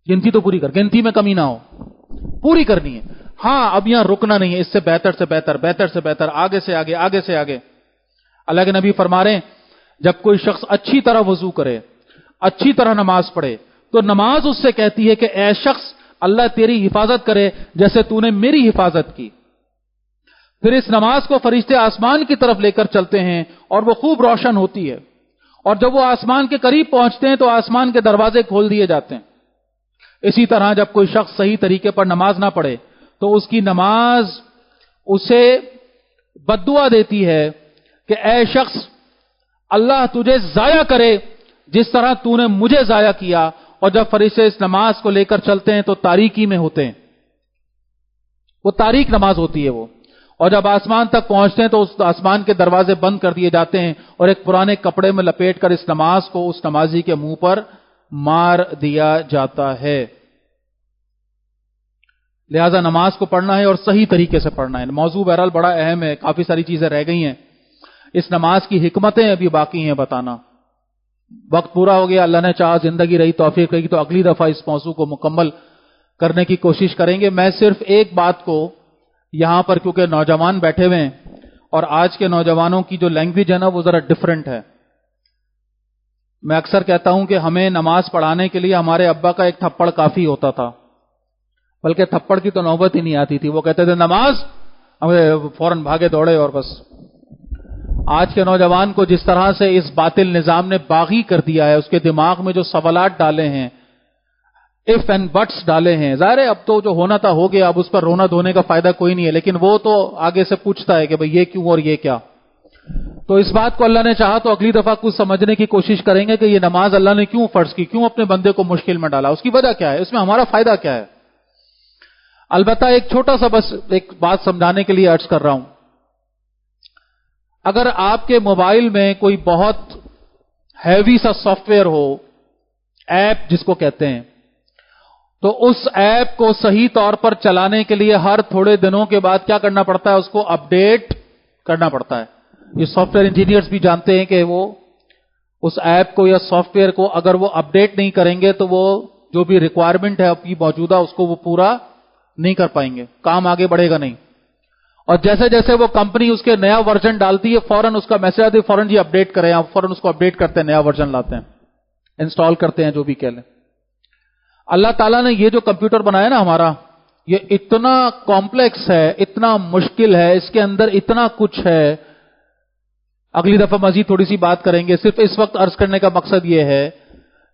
گنتی تو پوری کر, گنتی میں کمی نہ ہو, پوری کرنی ہے. ہاں اب یہاں رکنا نہیں ہے, اس سے بہتر سے بہتر, بہتر سے بہتر, آگے سے آگے, آگے سے آگے. اللہ کے نبی فرما رہے ہیں جب کوئی شخص اچھی طرح وضو کرے, اچھی طرح نماز پڑھے, تو نماز اس سے کہتی ہے کہ اے شخص اللہ تیری حفاظت کرے جیسے تو نے میری حفاظت کی. پھر اس نماز کو فرشتے آسمان کی طرف لے کر چلتے ہیں اور وہ خوب روشن ہوتی ہے, اور جب وہ آسمان کے قریب پہنچتے ہیں تو آسمان کے دروازے کھول دیے جاتے ہیں. اسی طرح جب کوئی شخص صحیح طریقے پر نماز نہ پڑھے تو اس کی نماز اسے بد دعا دیتی ہے کہ اے شخص اللہ تجھے ضائع کرے جس طرح تو نے مجھے ضائع کیا. اور جب فرشتے اس نماز کو لے کر چلتے ہیں تو تاریکی میں ہوتے ہیں, وہ تاریک نماز ہوتی ہے وہ, اور جب آسمان تک پہنچتے ہیں تو اس آسمان کے دروازے بند کر دیے جاتے ہیں اور ایک پرانے کپڑے میں لپیٹ کر اس نماز کو اس نمازی کے منہ پر مار دیا جاتا ہے. لہذا نماز کو پڑھنا ہے اور صحیح طریقے سے پڑھنا ہے. موضوع بہرحال بڑا اہم ہے, کافی ساری چیزیں رہ گئی ہیں, اس نماز کی حکمتیں ابھی باقی ہیں بتانا. وقت پورا ہو گیا, اللہ نے چاہا زندگی رہی توفیق رہی تو اگلی دفعہ اس موضوع کو مکمل کرنے کی کوشش کریں گے. میں صرف ایک بات کو یہاں پر کیونکہ نوجوان بیٹھے ہوئے ہیں اور آج کے نوجوانوں کی جو لینگویج ہے نا وہ ذرا ڈفرنٹ ہے. میں اکثر کہتا ہوں کہ ہمیں نماز پڑھانے کے لیے ہمارے ابا کا ایک تھپڑ کافی ہوتا تھا، بلکہ تھپڑ کی تو نوبت ہی نہیں آتی تھی. وہ کہتے تھے نماز، ہمیں فوراً بھاگے دوڑے اور بس. آج کے نوجوان کو جس طرح سے اس باطل نظام نے باغی کر دیا ہے، اس کے دماغ میں جو سوالات ڈالے ہیں، اف اینڈ بٹس ڈالے ہیں، ظاہر ہے اب تو جو ہونا تھا ہو گیا، اب اس پر رونا دھونے کا فائدہ کوئی نہیں ہے، لیکن وہ تو آگے سے پوچھتا ہے کہ بھئی یہ کیوں اور یہ کیا. تو اس بات کو اللہ نے چاہا تو اگلی دفعہ کچھ سمجھنے کی کوشش کریں گے کہ یہ نماز اللہ نے کیوں فرض کی، کیوں اپنے بندے کو مشکل میں ڈالا، اس کی وجہ کیا ہے، اس میں ہمارا فائدہ کیا ہے. البتہ ایک چھوٹا سا بس ایک بات سمجھانے کے لیے عرض کر رہا ہوں. اگر آپ کے موبائل میں کوئی بہت ہیوی سا سافٹ ویئر ہو، ایپ جس کو کہتے ہیں، تو اس ایپ کو صحیح طور پر چلانے کے لیے ہر تھوڑے دنوں کے بعد کیا کرنا پڑتا ہے، اس کو اپڈیٹ کرنا پڑتا ہے. یہ سافٹ ویئر انجینئرز بھی جانتے ہیں کہ وہ اس ایپ کو یا سافٹ ویئر کو اگر وہ اپڈیٹ نہیں کریں گے تو وہ جو بھی ریکوائرمنٹ ہے اپنی موجودہ اس کو وہ پورا نہیں کر پائیں گے، کام آگے بڑھے گا نہیں. اور جیسے جیسے وہ کمپنی اس کے نیا ورژن ڈالتی ہے فوراً اس کا میسج آتی ہے فوراً جی اپڈیٹ کریں، آپ فوراً اس کو اپڈیٹ کرتے ہیں، نیا ورژن لاتے ہیں، انسٹال کرتے ہیں، جو بھی کہہ لیں. اللہ تعالیٰ نے یہ جو کمپیوٹر بنایا نا ہمارا، یہ اتنا کمپلیکس ہے، اتنا مشکل ہے، اس کے اندر اتنا کچھ ہے. اگلی دفعہ مزید تھوڑی سی بات کریں گے. صرف اس وقت عرض کرنے کا مقصد یہ ہے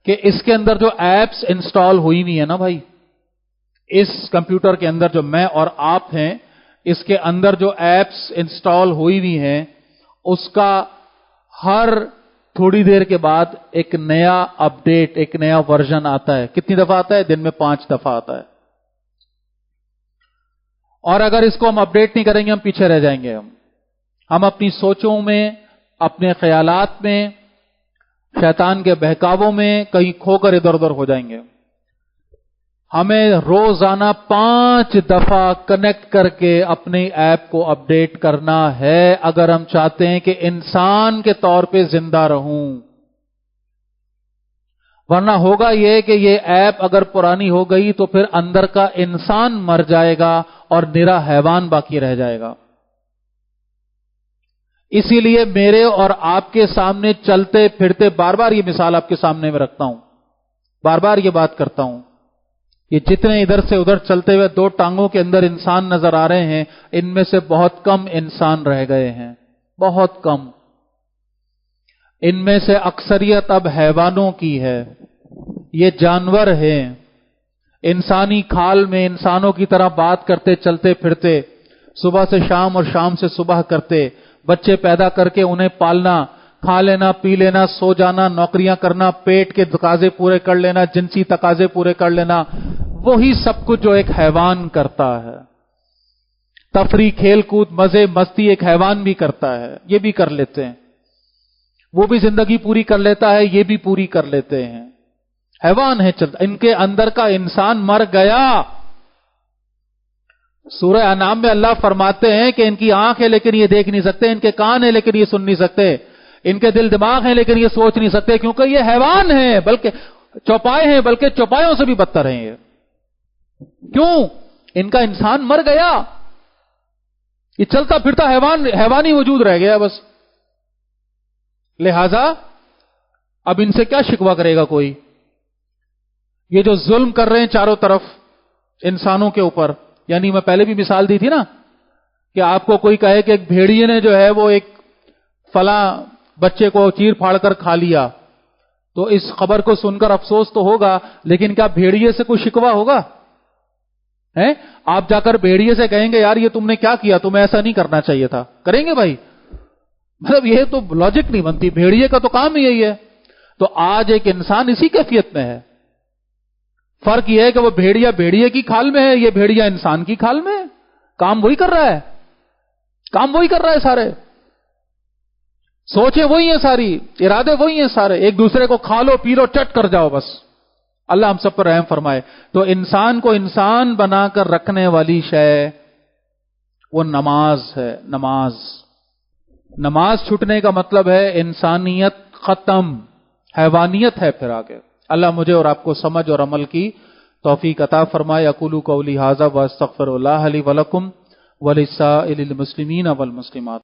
کہ اس کے اندر جو ایپس انسٹال ہوئی ہوئی ہیں نا بھائی، اس کمپیوٹر کے اندر جو میں اور آپ ہیں، اس کے اندر جو ایپس انسٹال ہوئی ہوئی ہیں، اس کا ہر تھوڑی دیر کے بعد ایک نیا اپڈیٹ، ایک نیا ورژن آتا ہے. کتنی دفعہ آتا ہے؟ دن میں 5 دفعہ آتا ہے. اور اگر اس کو ہم اپڈیٹ نہیں کریں گے ہم پیچھے رہ جائیں گے. ہم اپنی سوچوں میں، اپنے خیالات میں، شیطان کے بہکاووں میں کہیں کھو کر ادھر ادھر ہو جائیں گے. ہمیں روزانہ 5 دفعہ کنیکٹ کر کے اپنی ایپ کو اپڈیٹ کرنا ہے اگر ہم چاہتے ہیں کہ انسان کے طور پہ زندہ رہوں. ورنہ ہوگا یہ کہ یہ ایپ اگر پرانی ہو گئی تو پھر اندر کا انسان مر جائے گا اور نرا حیوان باقی رہ جائے گا. اسی لیے میرے اور آپ کے سامنے چلتے پھرتے، بار بار یہ مثال آپ کے سامنے میں رکھتا ہوں، بار بار یہ بات کرتا ہوں، یہ جتنے ادھر سے ادھر چلتے ہوئے 2 ٹانگوں کے اندر انسان نظر آ رہے ہیں، ان میں سے بہت کم انسان رہ گئے ہیں، بہت کم. ان میں سے اکثریت اب حیوانوں کی ہے. یہ جانور ہیں، انسانی کھال میں انسانوں کی طرح بات کرتے، چلتے پھرتے، صبح سے شام اور شام سے صبح کرتے، بچے پیدا کر کے انہیں پالنا، کھا لینا، پی لینا، سو جانا، نوکریاں کرنا، پیٹ کے تقاضے پورے کر لینا، جنسی تقاضے پورے کر لینا، وہی سب کچھ جو ایک حیوان کرتا ہے. تفریح، کھیل کود، مزے مستی ایک حیوان بھی کرتا ہے، یہ بھی کر لیتے ہیں. وہ بھی زندگی پوری کر لیتا ہے، یہ بھی پوری کر لیتے ہیں. حیوان ہے چلتا. ان کے اندر کا انسان مر گیا. سورہ انعام میں اللہ فرماتے ہیں کہ ان کی آنکھ ہے لیکن یہ دیکھ نہیں سکتے، ان کے کان ہیں لیکن یہ سن نہیں سکتے، ان کے دل دماغ ہیں لیکن یہ سوچ نہیں سکتے، کیونکہ یہ حیوان ہیں، بلکہ چوپائے ہیں، بلکہ چوپایوں سے بھی بدتر ہیں. یہ کیوں؟ ان کا انسان مر گیا، یہ چلتا پھرتا حیوان، حیوانی وجود رہ گیا بس. لہذا اب ان سے کیا شکوہ کرے گا کوئی؟ یہ جو ظلم کر رہے ہیں چاروں طرف انسانوں کے اوپر، یعنی میں پہلے بھی مثال دی تھی نا کہ آپ کو کوئی کہے کہ ایک بھیڑیے نے جو ہے وہ ایک فلاں بچے کو چیر پھاڑ کر کھا لیا، تو اس خبر کو سن کر افسوس تو ہوگا، لیکن کیا بھیڑیے سے کوئی شکوہ ہوگا؟ آپ جا کر بھیڑیے سے کہیں گے یار یہ تم نے کیا کیا، تمہیں ایسا نہیں کرنا چاہیے تھا، کریں گے بھائی؟ مطلب یہ تو لاجک نہیں بنتی. بھیڑیے کا تو کام ہی یہی ہے. تو آج ایک انسان اسی کیفیت میں ہے. فرق یہ ہے کہ وہ بھیڑیا بھیڑیے کی کھال میں ہے، یہ بھیڑیا انسان کی کھال میں ہے. کام وہی کر رہا ہے، کام وہی کر رہا ہے سارے، سوچیں وہی ہیں ساری، ارادے وہی ہیں سارے، ایک دوسرے کو کھا لو پی لو چٹ کر جاؤ بس. اللہ ہم سب پر رحم فرمائے. تو انسان کو انسان بنا کر رکھنے والی شے وہ نماز ہے. نماز چھوٹنے کا مطلب ہے انسانیت ختم، حیوانیت ہے پھر آگے. اللہ مجھے اور آپ کو سمجھ اور عمل کی توفیق عطا فرمائے. اقول قولی ھذا واستغفر اللہ لی ولکم ولسائر المسلمین والمسلمات.